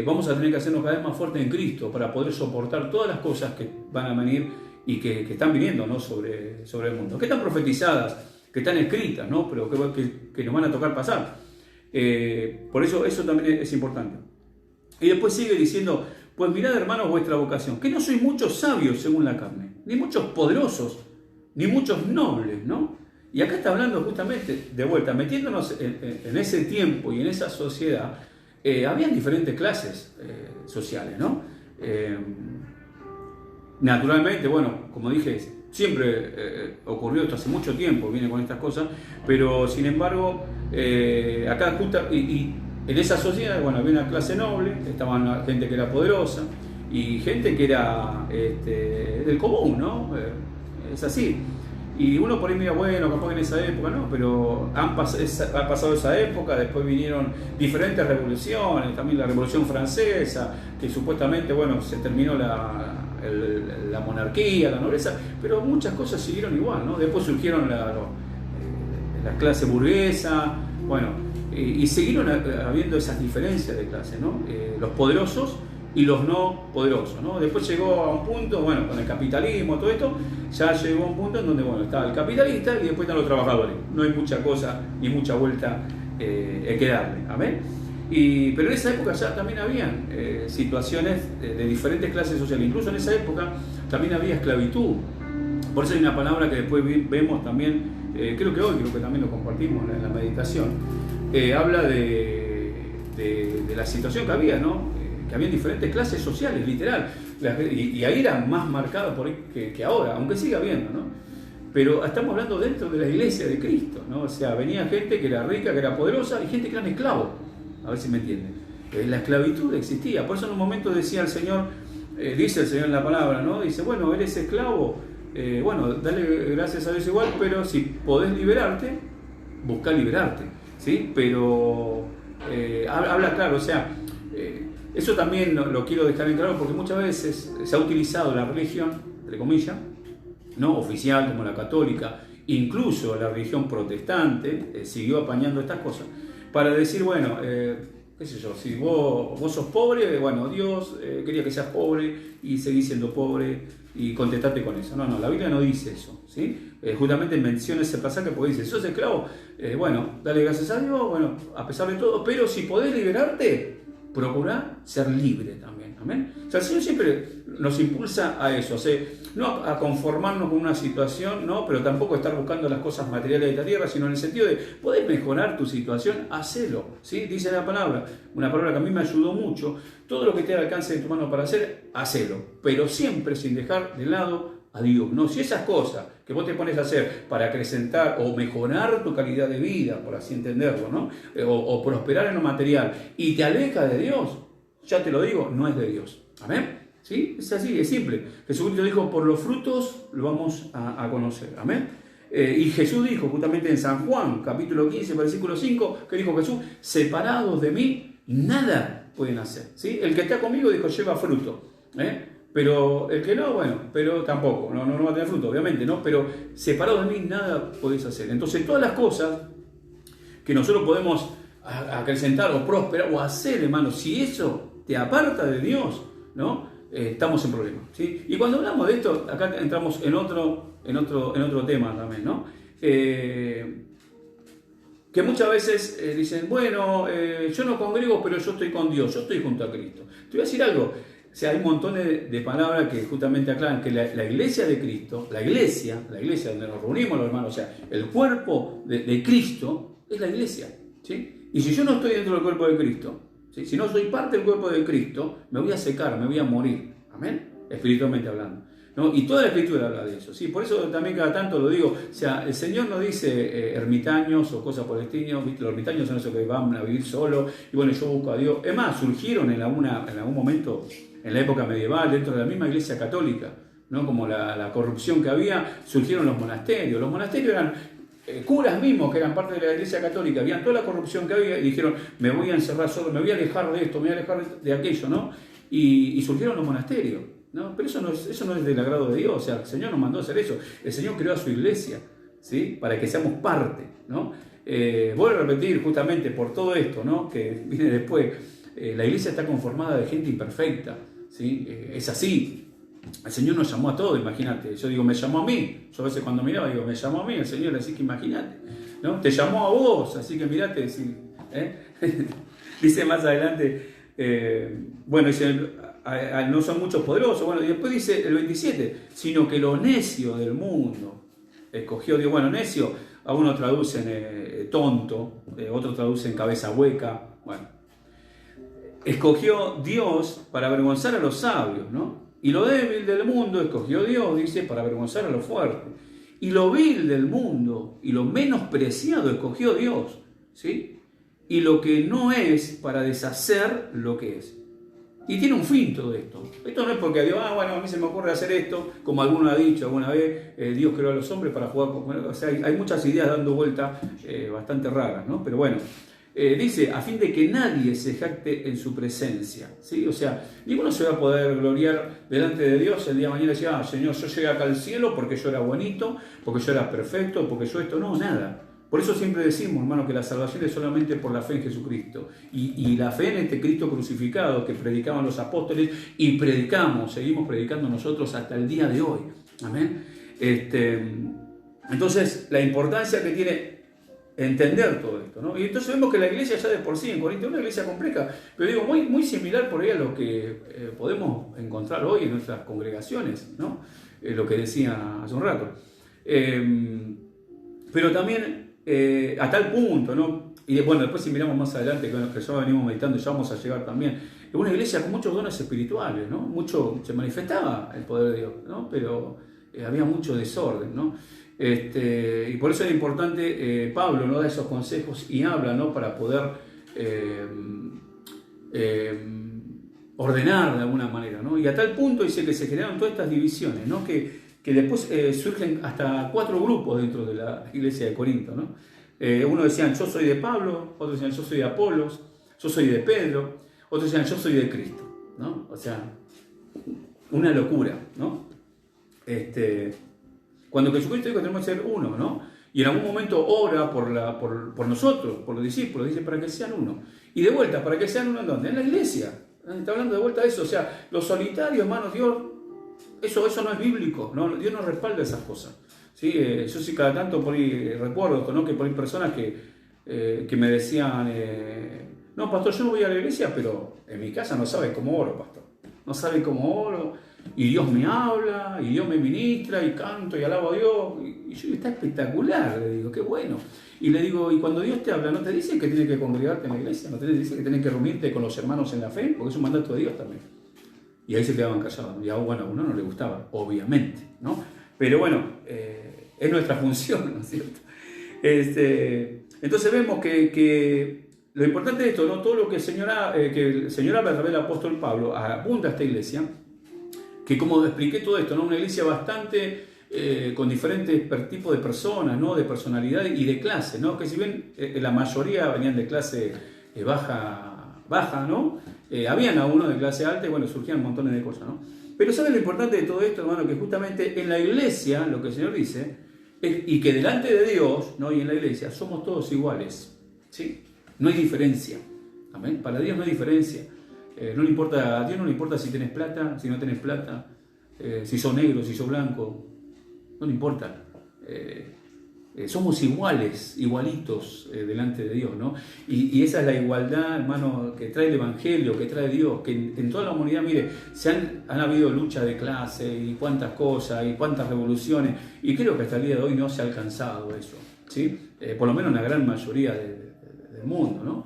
Vamos a tener que hacernos cada vez más fuertes en Cristo para poder soportar todas las cosas que van a venir y que están viniendo, ¿no? sobre el mundo, que están profetizadas, que están escritas, ¿no? Pero que nos van a tocar pasar. Por eso también es importante. Y después sigue diciendo, pues mirad, hermanos, vuestra vocación, que no sois muchos sabios según la carne, ni muchos poderosos, ni muchos nobles, ¿no? Y acá está hablando justamente, de vuelta, metiéndonos en ese tiempo y en esa sociedad, habían diferentes clases sociales, ¿no? Naturalmente, bueno, como dije, siempre ocurrió esto hace mucho tiempo, viene con estas cosas, pero sin embargo, acá y en esa sociedad, bueno, había una clase noble, estaban la gente que era poderosa y gente que era del común, ¿no? Es así. Y uno por ahí mira, bueno, capaz que en esa época, no, pero ha pasado esa época, después vinieron diferentes revoluciones, también la Revolución Francesa, que supuestamente, bueno, se terminó la monarquía, la nobleza, pero muchas cosas siguieron igual, ¿no? Después surgieron la clase burguesa, bueno, y siguieron habiendo esas diferencias de clase, ¿no? Los poderosos y los no poderosos, ¿no? Después llegó a un punto, bueno, con el capitalismo, todo esto, ya llegó a un punto en donde, bueno, estaba el capitalista y después están los trabajadores. No hay mucha cosa ni mucha vuelta que darle, ¿amén? Pero en esa época ya también habían situaciones de diferentes clases sociales. Incluso en esa época también había esclavitud. Por eso hay una palabra que después vemos también, creo que también lo compartimos en la meditación, habla de la situación que había, ¿no? Que había diferentes clases sociales, literal, y ahí era más marcada por ahí que ahora, aunque siga habiendo, ¿no? Pero estamos hablando dentro de la iglesia de Cristo, ¿no? O sea, venía gente que era rica, que era poderosa, y gente que eran esclavos, a ver si me entienden. La esclavitud existía, por eso en un momento decía el Señor, dice el Señor en la palabra, ¿no? Dice, bueno, eres esclavo, bueno, dale gracias a Dios igual, pero si podés liberarte, busca liberarte, ¿sí? Pero habla claro, o sea, eso también lo quiero dejar en claro porque muchas veces se ha utilizado la religión, entre comillas, no oficial como la católica, incluso la religión protestante siguió apañando estas cosas para decir, bueno, qué sé yo, si vos sos pobre, bueno, Dios quería que seas pobre y seguís siendo pobre y contestate con eso. No, la Biblia no dice eso, ¿sí? Justamente menciona ese pasaje porque dice, sos esclavo, bueno, dale gracias a Dios, bueno, a pesar de todo, pero si podés liberarte, procurá ser libre también, amén. O sea, el Señor siempre nos impulsa a eso, o sea, no a conformarnos con una situación, no, pero tampoco estar buscando las cosas materiales de esta tierra, sino en el sentido de poder mejorar tu situación, hacelo, ¿sí? Dice la palabra, una palabra que a mí me ayudó mucho, todo lo que te al alcance de tu mano para hacer, hacelo, pero siempre sin dejar de lado a Dios, ¿no? Si esas cosas que vos te pones a hacer para acrecentar o mejorar tu calidad de vida, por así entenderlo, ¿no? O prosperar en lo material y te aleja de Dios, ya te lo digo, no es de Dios. ¿Amén? ¿Sí? Es así, es simple. Jesucristo dijo, por los frutos lo vamos a conocer. ¿Amén? Y Jesús dijo justamente en San Juan, capítulo 15, versículo 5, que dijo Jesús, separados de mí, nada pueden hacer. ¿Sí? El que está conmigo, dijo, lleva fruto. Pero el que no, bueno, pero tampoco, no va a tener fruto, obviamente, ¿no? Pero separado de mí nada podéis hacer. Entonces todas las cosas que nosotros podemos acrecentar o prosperar o hacer, hermano, si eso te aparta de Dios, ¿no? Estamos en problemas, ¿sí? Y cuando hablamos de esto, acá entramos en otro tema también, ¿no? Que muchas veces dicen, bueno, yo no congrego, pero yo estoy con Dios, yo estoy junto a Cristo. Te voy a decir algo. O sea, hay montones de palabras que justamente aclaran que la iglesia de Cristo, la iglesia donde nos reunimos los hermanos, o sea, el cuerpo de Cristo es la iglesia, ¿sí? Y si yo no estoy dentro del cuerpo de Cristo, ¿sí? Si no soy parte del cuerpo de Cristo, me voy a secar, me voy a morir, ¿amén? Espiritualmente hablando, ¿no? Y toda la Escritura habla de eso, ¿sí? Por eso también cada tanto lo digo, o sea, el Señor no dice ermitaños o cosas por el estilo, ¿viste? Los ermitaños son esos que van a vivir solo y bueno, yo busco a Dios. Es más, surgieron en algún momento, en la época medieval, dentro de la misma iglesia católica, ¿no? Como la corrupción que había, surgieron los monasterios. Los monasterios eran curas mismos que eran parte de la iglesia católica, habían toda la corrupción que había y dijeron, me voy a encerrar solo, me voy a alejar de esto, me voy a alejar de aquello, ¿no? Y surgieron los monasterios, ¿no? Pero eso no es del agrado de Dios, o sea, el Señor nos mandó a hacer eso, el Señor creó a su iglesia, ¿sí? Para que seamos parte, ¿no? Voy a repetir justamente por todo esto, ¿no? Que viene después, la iglesia está conformada de gente imperfecta, ¿sí? Es así. El Señor nos llamó a todos, imagínate. Yo digo, me llamó a mí. Yo a veces cuando miraba digo, me llamó a mí el Señor, así que imagínate, ¿no? Te llamó a vos, así que mirate, dice más adelante, bueno, dice, no son muchos poderosos, bueno, y después dice el 27, sino que lo necio del mundo escogió Dios. Bueno, necio, a uno traducen tonto, otro traducen cabeza hueca, bueno. Escogió Dios para avergonzar a los sabios, ¿no? Y lo débil del mundo escogió Dios, dice, para avergonzar a los fuertes. Y lo vil del mundo y lo menospreciado escogió Dios, ¿sí? Y lo que no es para deshacer lo que es. Y tiene un fin todo esto. Esto no es porque Dios, bueno, a mí se me ocurre hacer esto, como alguno ha dicho alguna vez, Dios creó a los hombres para jugar con... O sea, hay muchas ideas dando vuelta bastante raras, ¿no? Pero bueno, dice, a fin de que nadie se jacte en su presencia, ¿sí? O sea, ninguno se va a poder gloriar delante de Dios el día de mañana y decir, Señor, yo llegué acá al cielo porque yo era bonito, porque yo era perfecto, porque yo esto, no, nada. Por eso siempre decimos, hermano, que la salvación es solamente por la fe en Jesucristo. Y la fe en este Cristo crucificado que predicaban los apóstoles y seguimos predicando nosotros hasta el día de hoy. Amén. Entonces, la importancia que tiene entender todo esto, ¿no? Y entonces vemos que la iglesia ya de por sí en Corinto es una iglesia compleja, pero digo, muy, muy similar por ahí a lo que podemos encontrar hoy en nuestras congregaciones, ¿no? Lo que decía hace un rato. Pero también a tal punto, ¿no? Y bueno, después si miramos más adelante, que ya venimos meditando, ya vamos a llegar también, es una iglesia con muchos dones espirituales, ¿no? Mucho se manifestaba el poder de Dios, ¿no? Pero había mucho desorden, ¿no? Y por eso es importante, Pablo, ¿no? Da esos consejos y habla, ¿no? Para poder ordenar de alguna manera, ¿no? Y a tal punto dice que se generaron todas estas divisiones, ¿no? Que después surgen hasta 4 grupos dentro de la iglesia de Corinto, ¿no? Uno decían, yo soy de Pablo, otros decían, yo soy de Apolos, yo soy de Pedro, otros decían, yo soy de Cristo, ¿no? O sea, una locura, ¿no? Cuando Jesucristo dijo que tenemos que ser uno, ¿no? Y en algún momento ora por nosotros, por los discípulos, dice, para que sean uno. Y de vuelta, ¿para que sean uno en dónde? En la iglesia. Está hablando de vuelta de eso, o sea, los solitarios, hermanos, Dios... Eso no es bíblico, ¿no? Dios no respalda esas cosas, ¿sí? Yo sí cada tanto por ahí recuerdo, ¿no? Que por ahí personas que me decían, no, pastor, yo no voy a la iglesia, pero en mi casa no sabe cómo oro, pastor. No sabe cómo oro, y Dios me habla, y Dios me ministra, y canto, y alabo a Dios. Y yo, está espectacular, le digo, qué bueno. Y le digo, y cuando Dios te habla, ¿no te dice que tienes que congregarte en la iglesia? ¿No te dice que tienes que reunirte con los hermanos en la fe? Porque es un mandato de Dios también. Y ahí se quedaban callados. Y bueno, a uno no le gustaba, obviamente, ¿no? Pero bueno, es nuestra función, ¿no es cierto? Entonces vemos que lo importante de esto, ¿no? Todo lo que el Señor habla a través del apóstol Pablo apunta a esta iglesia, que como expliqué todo esto, ¿no? Una iglesia bastante con diferentes tipos de personas, ¿no? De personalidad y de clase, ¿no? Que si bien la mayoría venían de clase baja, ¿no? Habían a uno de clase alta y bueno, surgían montones de cosas, ¿no? Pero ¿saben lo importante de todo esto, hermano? Que justamente en la iglesia, lo que el Señor dice, y que delante de Dios, ¿no? Y en la iglesia, somos todos iguales, ¿sí? No hay diferencia, ¿amén? Para Dios no hay diferencia. No le importa, a Dios no le importa si tenés plata, si no tenés plata, si sos negro, si sos blanco, no le importa. Somos igualitos delante de Dios, ¿no? Y esa es la igualdad, hermano, que trae el Evangelio, que trae Dios, que en toda la humanidad, mire, han habido lucha de clase y cuántas cosas y cuántas revoluciones, y creo que hasta el día de hoy no se ha alcanzado eso, ¿sí? Por lo menos en la gran mayoría del mundo, ¿no?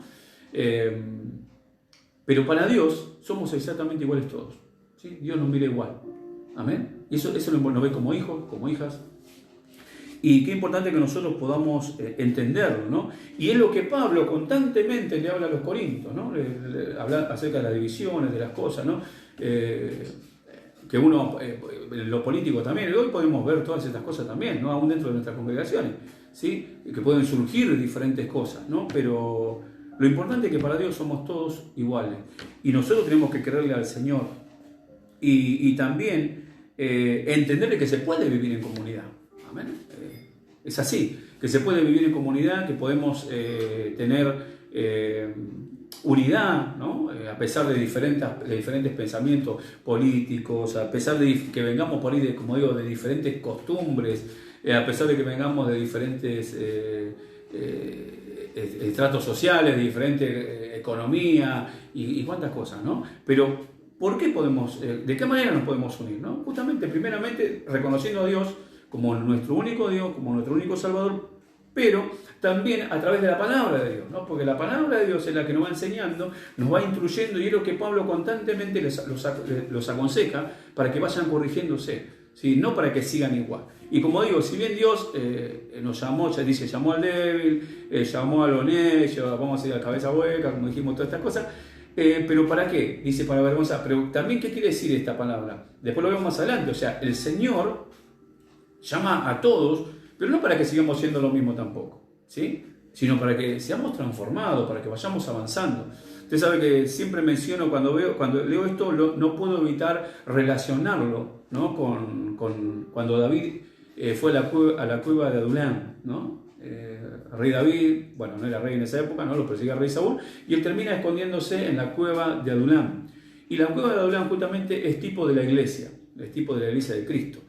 Pero para Dios somos exactamente iguales todos, ¿sí? Dios nos mira igual, amén. Y eso nos ve como hijos, como hijas. Y qué importante que nosotros podamos entenderlo, ¿no? Y es lo que Pablo constantemente le habla a los corintios, ¿no? Le habla acerca de las divisiones, de las cosas, ¿no? Que uno, en lo político también, y hoy podemos ver todas estas cosas también, ¿no? Aún dentro de nuestras congregaciones, ¿sí? Que pueden surgir diferentes cosas, ¿no? Pero lo importante es que para Dios somos todos iguales. Y nosotros tenemos que creerle al Señor. Y también entenderle que se puede vivir en comunidad. Amén. Es así, que se puede vivir en comunidad, que podemos tener unidad, ¿no? A pesar de diferentes pensamientos políticos, a pesar de que vengamos por ahí, como digo, de diferentes costumbres, a pesar de que vengamos de diferentes estratos sociales, de diferente economía y cuántas cosas, ¿no? Pero, ¿por qué podemos, de qué manera nos podemos unir, ¿no? Justamente, primeramente, reconociendo a Dios como nuestro único Dios, como nuestro único Salvador, pero también a través de la palabra de Dios, ¿no? Porque la palabra de Dios es la que nos va enseñando, nos va instruyendo, y es lo que Pablo constantemente los aconseja para que vayan corrigiéndose, ¿sí? No para que sigan igual. Y como digo, si bien Dios nos llamó, ya dice, llamó al débil, llamó al honesto, vamos a ir a la cabeza hueca, como dijimos, todas estas cosas, pero ¿para qué? Dice, para avergonzar. Pero también, ¿qué quiere decir esta palabra? Después lo vemos más adelante. O sea, el Señor llama a todos, pero no para que sigamos siendo lo mismo tampoco, ¿sí? Sino para que seamos transformados, para que vayamos avanzando. Usted sabe que siempre menciono, cuando leo esto, no puedo evitar relacionarlo, ¿no? con cuando David fue a la cueva de Adulán, ¿no? El rey David, bueno, no era rey en esa época, ¿no? Lo persigue el rey Saúl, y él termina escondiéndose en la cueva de Adulán. Y la cueva de Adulán justamente es tipo de la iglesia, es tipo de la iglesia de Cristo.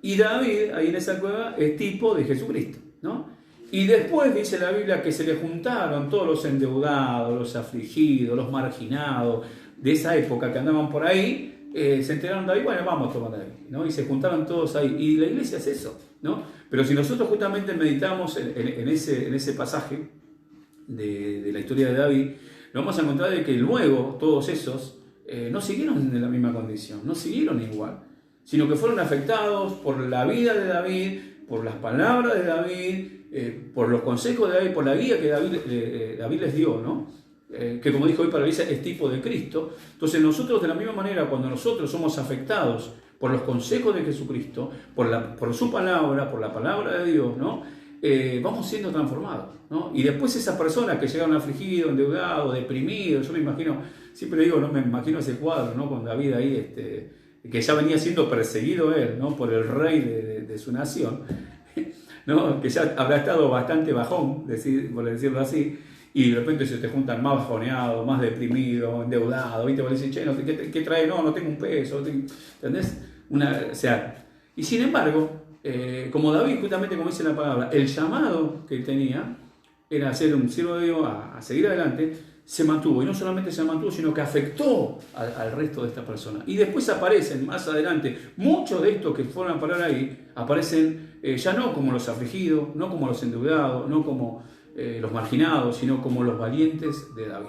Y David, ahí en esa cueva, es tipo de Jesucristo, ¿no? Y después dice la Biblia que se le juntaron todos los endeudados, los afligidos, los marginados de esa época que andaban por ahí, se enteraron de David, bueno, vamos a tomar a David, ¿no? Y se juntaron todos ahí. Y la iglesia es eso, ¿no? Pero si nosotros justamente meditamos en ese pasaje de la historia de David, nos vamos a encontrar de que luego todos esos no siguieron en la misma condición, no siguieron igual, sino que fueron afectados por la vida de David, por las palabras de David, por los consejos de David, por la guía que David les dio, ¿no? Que como dijo hoy para la iglesia, es tipo de Cristo. Entonces nosotros de la misma manera, cuando nosotros somos afectados por los consejos de Jesucristo, por su palabra, por la palabra de Dios, ¿no? Vamos siendo transformados, ¿no? Y después esas personas que llegaron afligidos, endeudados, deprimidos, yo me imagino, siempre digo, no me imagino ese cuadro, ¿no? Con David ahí, que ya venía siendo perseguido él, ¿no? Por el rey de su nación, ¿no? Que ya habrá estado bastante bajón, por decirlo así, y de repente se te juntan más bajoneado, más deprimido, endeudado, ¿viste? Vos le decís, che, ¿qué trae? No tengo un peso, ¿entendés? O sea, y sin embargo, como David, justamente como dice la palabra, el llamado que tenía era ser un siervo de Dios, a seguir adelante, se mantuvo, y no solamente se mantuvo, sino que afectó al resto de esta persona. Y después aparecen más adelante, muchos de estos que fueron a parar ahí, aparecen ya no como los afligidos, no como los endeudados, no como los marginados, sino como los valientes de David.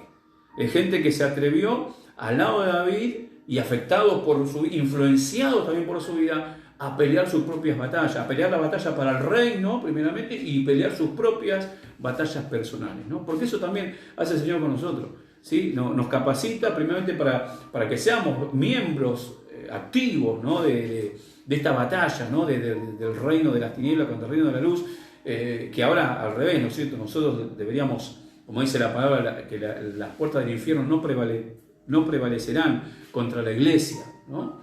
Gente que se atrevió al lado de David y afectados influenciados también por su vida, a pelear sus propias batallas, a pelear la batalla para el reino primeramente y pelear sus propias batallas personales, ¿no? Porque eso también hace el Señor con nosotros, ¿sí? Nos capacita primeramente para que seamos miembros activos, ¿no? de esta batalla, ¿no? Del reino de las tinieblas contra el reino de la luz, que ahora al revés, ¿no es cierto? Nosotros deberíamos, como dice la palabra, que las puertas del infierno no prevalecerán contra la iglesia, ¿no?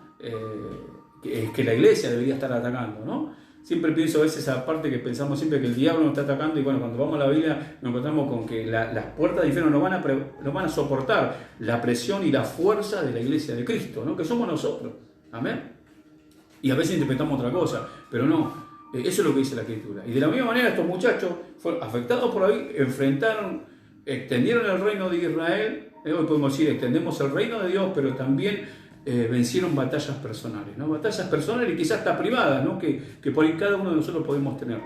Que la iglesia debería estar atacando, ¿no? Siempre pienso a veces esa parte que pensamos siempre que el diablo nos está atacando, y bueno, cuando vamos a la Biblia nos encontramos con que las puertas del infierno no van a soportar la presión y la fuerza de la iglesia de Cristo, ¿no? Que somos nosotros, amén. Y a veces interpretamos otra cosa, pero no, eso es lo que dice la Escritura. Y de la misma manera estos muchachos fueron afectados por ahí, extendieron el reino de Israel, hoy podemos decir, extendemos el reino de Dios, pero también vencieron batallas personales, ¿no? Batallas personales y quizás hasta privadas, ¿no? Que por ahí cada uno de nosotros podemos tener.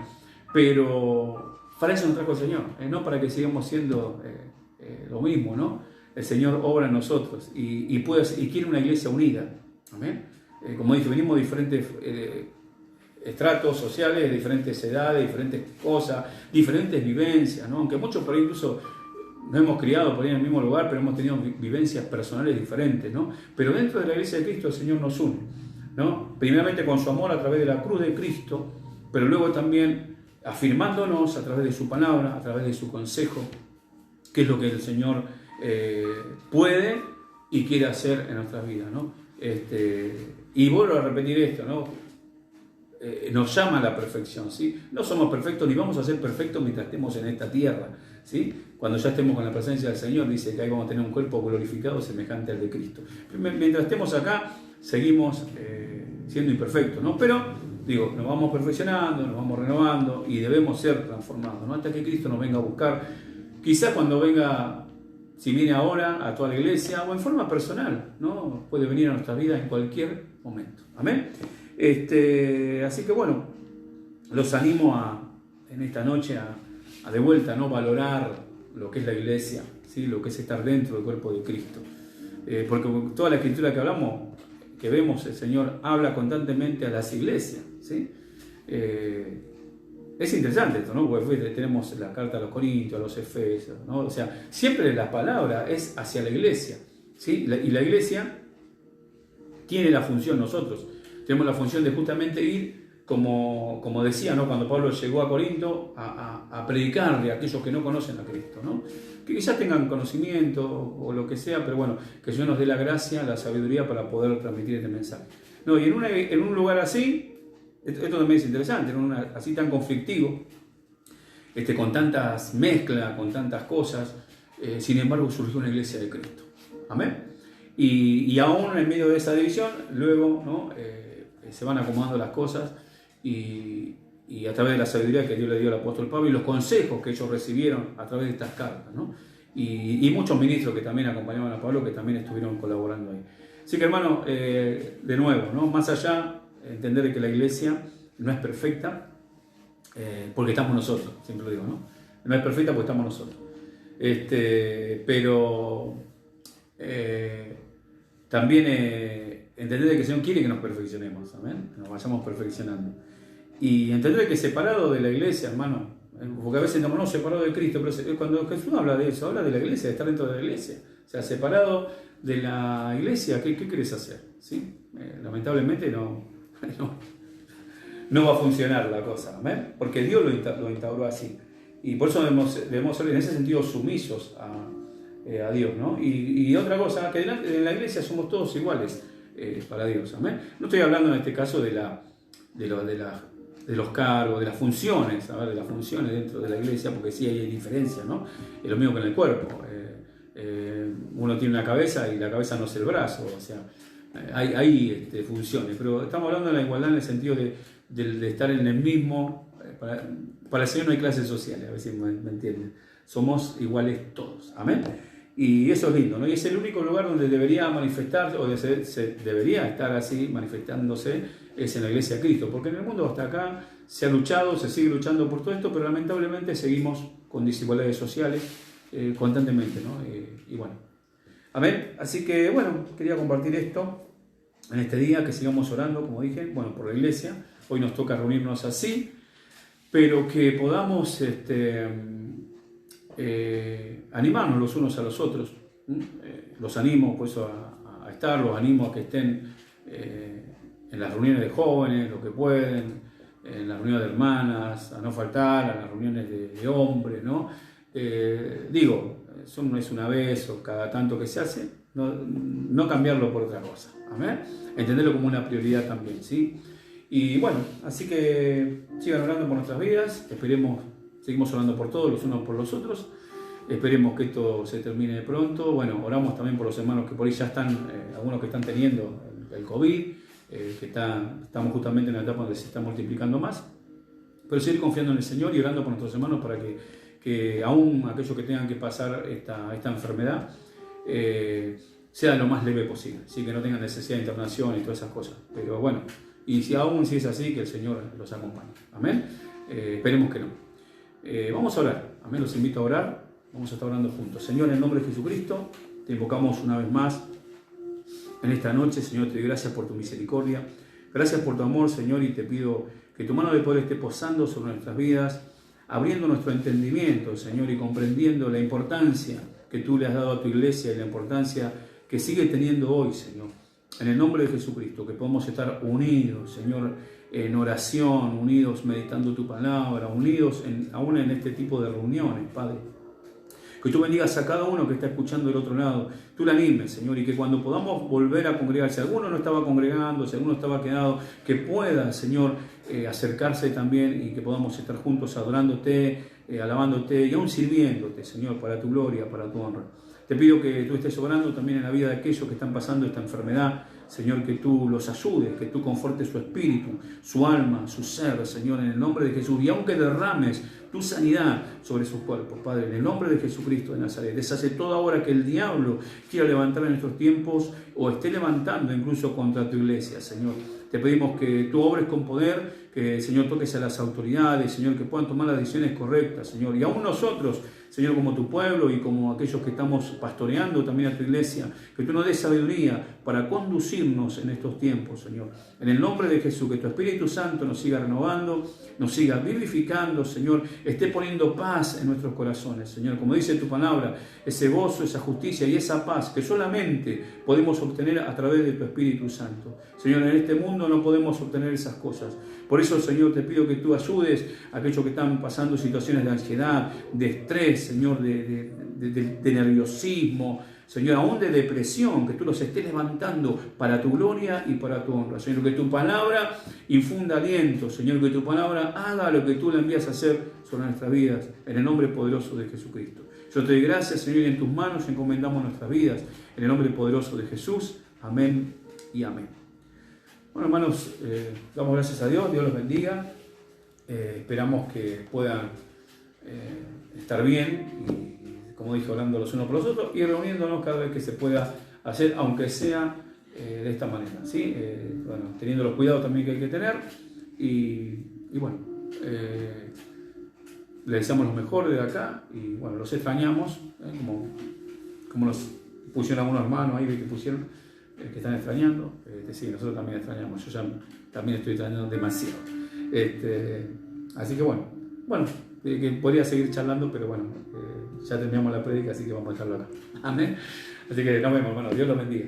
Pero para eso nos trajo el Señor, no para que sigamos siendo lo mismo, ¿no? El Señor obra en nosotros y quiere una iglesia unida. Amén. Como dije, venimos de diferentes estratos sociales, diferentes edades, diferentes cosas, diferentes vivencias, ¿no? Aunque muchos por ahí incluso nos hemos criado por ahí en el mismo lugar, pero hemos tenido vivencias personales diferentes, ¿no? Pero dentro de la iglesia de Cristo el Señor nos une, ¿no? Primeramente con su amor a través de la cruz de Cristo, pero luego también afirmándonos a través de su palabra, a través de su consejo, que es lo que el Señor puede y quiere hacer en nuestras vidas, ¿no? Y vuelvo a repetir esto, ¿no? nos llama a la perfección, ¿sí? No somos perfectos ni vamos a ser perfectos mientras estemos en esta tierra, ¿sí? Cuando ya estemos con la presencia del Señor, dice que ahí vamos a tener un cuerpo glorificado semejante al de Cristo. Mientras estemos acá, seguimos siendo imperfectos, ¿no? Pero, digo, nos vamos perfeccionando, nos vamos renovando y debemos ser transformados, ¿no? Hasta que Cristo nos venga a buscar. Quizás cuando venga, si viene ahora a toda la iglesia o en forma personal, ¿no? Puede venir a nuestra vida en cualquier momento. Amén. Así que bueno, los animo en esta noche a de vuelta, ¿no? Valorar lo que es la iglesia, ¿sí? Lo que es estar dentro del cuerpo de Cristo. Porque toda la escritura que hablamos, que vemos, el Señor habla constantemente a las iglesias, ¿sí? Es interesante esto, ¿no? Porque tenemos la carta a los Corintios, a los Efesios, ¿no? O sea, siempre la palabra es hacia la iglesia, ¿sí? Y la iglesia tiene la función, nosotros tenemos la función de justamente ir, como decía, ¿no? Cuando Pablo llegó a Corinto, a predicarle a aquellos que no conocen a Cristo, ¿no? Que quizás tengan conocimiento o lo que sea, pero bueno, que el Señor nos dé la gracia, la sabiduría para poder transmitir este mensaje. No, y en un lugar así, esto también es interesante, en un lugar así tan conflictivo, con tantas mezclas, con tantas cosas, sin embargo surgió una iglesia de Cristo. Amén. Y aún en medio de esa división, luego, ¿no? Se van acomodando las cosas y a través de la sabiduría que Dios le dio al apóstol Pablo y los consejos que ellos recibieron a través de estas cartas, ¿no? Y muchos ministros que también acompañaban a Pablo que también estuvieron colaborando ahí. Así que hermano, de nuevo, ¿no? Más allá, entender que la iglesia no es perfecta porque estamos nosotros, siempre lo digo, ¿no? No es perfecta porque estamos nosotros. Pero también entender que el Señor quiere que nos perfeccionemos, amén, que nos vayamos perfeccionando. Y entender que separado de la iglesia, hermano, porque a veces no separado de Cristo, pero cuando Jesús habla de eso, habla de la iglesia, de estar dentro de la iglesia. O sea, separado de la iglesia, ¿qué querés hacer? ¿Sí? Lamentablemente no va a funcionar la cosa, amén, porque Dios lo instauró así. Y por eso debemos ser en ese sentido sumisos a Dios, ¿no? Y otra cosa, que en la iglesia somos todos iguales para Dios, amén. No estoy hablando en este caso de los cargos, de las funciones, de las funciones dentro de la iglesia, porque sí hay diferencias, ¿no? Es lo mismo que en el cuerpo. Uno tiene una cabeza y la cabeza no es el brazo, o sea, hay funciones, pero estamos hablando de la igualdad en el sentido de estar en el mismo. Para el Señor no hay clases sociales, a ver si me entienden. Somos iguales todos, amén. Y eso es lindo, ¿no? Y es el único lugar donde debería manifestarse, o se debería estar así manifestándose, es en la iglesia de Cristo. Porque en el mundo hasta acá se ha luchado, se sigue luchando por todo esto, pero lamentablemente seguimos con desigualdades sociales constantemente, ¿no? Y bueno, amén. Así que, bueno, quería compartir esto en este día, que sigamos orando, como dije, bueno, por la iglesia. Hoy nos toca reunirnos así, pero que podamos animarnos los unos a los otros. Los animo pues a estar, los animo a que estén en las reuniones de jóvenes, lo que pueden, en las reuniones de hermanas, a no faltar, a las reuniones de hombres, ¿no? Eso no es una vez o cada tanto que se hace, no cambiarlo por otra cosa, amén. Entenderlo como una prioridad también, ¿sí? Y bueno, así que sigan orando por nuestras vidas, seguimos orando por todos, los unos por los otros, esperemos que esto se termine pronto. Bueno, oramos también por los hermanos que por ahí ya están, algunos que están teniendo el COVID, estamos justamente en la etapa donde se está multiplicando más, pero seguir confiando en el Señor y orando por nuestros hermanos para que aún aquellos que tengan que pasar esta enfermedad sea lo más leve posible, ¿sí? Que no tengan necesidad de internación y todas esas cosas, pero bueno. Y si es así, que el Señor los acompañe. Amén. Esperemos que no. Vamos a orar. Amén. Los invito a orar. Vamos a estar orando juntos. Señor, en el nombre de Jesucristo, te invocamos una vez más en esta noche. Señor, te doy gracias por tu misericordia. Gracias por tu amor, Señor, y te pido que tu mano de poder esté posando sobre nuestras vidas, abriendo nuestro entendimiento, Señor, y comprendiendo la importancia que tú le has dado a tu iglesia y la importancia que sigue teniendo hoy, Señor. En el nombre de Jesucristo, que podamos estar unidos, Señor, en oración, unidos meditando tu palabra, unidos aún en este tipo de reuniones, Padre. Que tú bendigas a cada uno que está escuchando del otro lado. Tú le animes, Señor, y que cuando podamos volver a congregar, si alguno no estaba congregando, si alguno estaba quedado, que pueda, Señor, acercarse también y que podamos estar juntos adorándote, alabándote y aún sirviéndote, Señor, para tu gloria, para tu honra. Te pido que tú estés obrando también en la vida de aquellos que están pasando esta enfermedad, Señor, que tú los ayudes, que tú confortes su espíritu, su alma, su ser, Señor, en el nombre de Jesús. Y aunque derrames tu sanidad sobre sus cuerpos, Padre, en el nombre de Jesucristo de Nazaret. Deshace toda obra que el diablo quiera levantar en estos tiempos o esté levantando incluso contra tu iglesia, Señor. Te pedimos que tú obres con poder, que, Señor, toques a las autoridades, Señor, que puedan tomar las decisiones correctas, Señor. Y aún nosotros, Señor, como tu pueblo y como aquellos que estamos pastoreando también a tu iglesia, que tú nos des sabiduría para conducirnos en estos tiempos, Señor. En el nombre de Jesús, que tu Espíritu Santo nos siga renovando, nos siga vivificando, Señor, esté poniendo paz en nuestros corazones, Señor. Como dice tu palabra, ese gozo, esa justicia y esa paz que solamente podemos obtener a través de tu Espíritu Santo. Señor, en este mundo no podemos obtener esas cosas. Por eso, Señor, te pido que tú ayudes a aquellos que están pasando situaciones de ansiedad, de estrés, Señor, de nerviosismo, Señor, aún de depresión, que tú los estés levantando para tu gloria y para tu honra. Señor, que tu palabra infunda aliento, Señor, que tu palabra haga lo que tú le envías a hacer sobre nuestras vidas, en el nombre poderoso de Jesucristo. Yo te doy gracias, Señor, y en tus manos encomendamos nuestras vidas, en el nombre poderoso de Jesús. Amén y amén. Bueno, hermanos, damos gracias a Dios, Dios los bendiga. Esperamos que puedan estar bien y, como dije, orando los unos por los otros y reuniéndonos cada vez que se pueda hacer, aunque sea de esta manera, ¿sí? Bueno, teniendo los cuidados también que hay que tener y bueno, le deseamos lo mejor de acá y bueno, los extrañamos, como nos pusieron algunos hermanos ahí que pusieron, que están extrañando. Sí, nosotros también extrañamos, yo ya también estoy extrañando demasiado. Así que bueno, que podría seguir charlando, pero bueno, ya terminamos la prédica, así que vamos a dejarlo acá. Amén. Así que nos vemos, hermano. Dios los bendiga.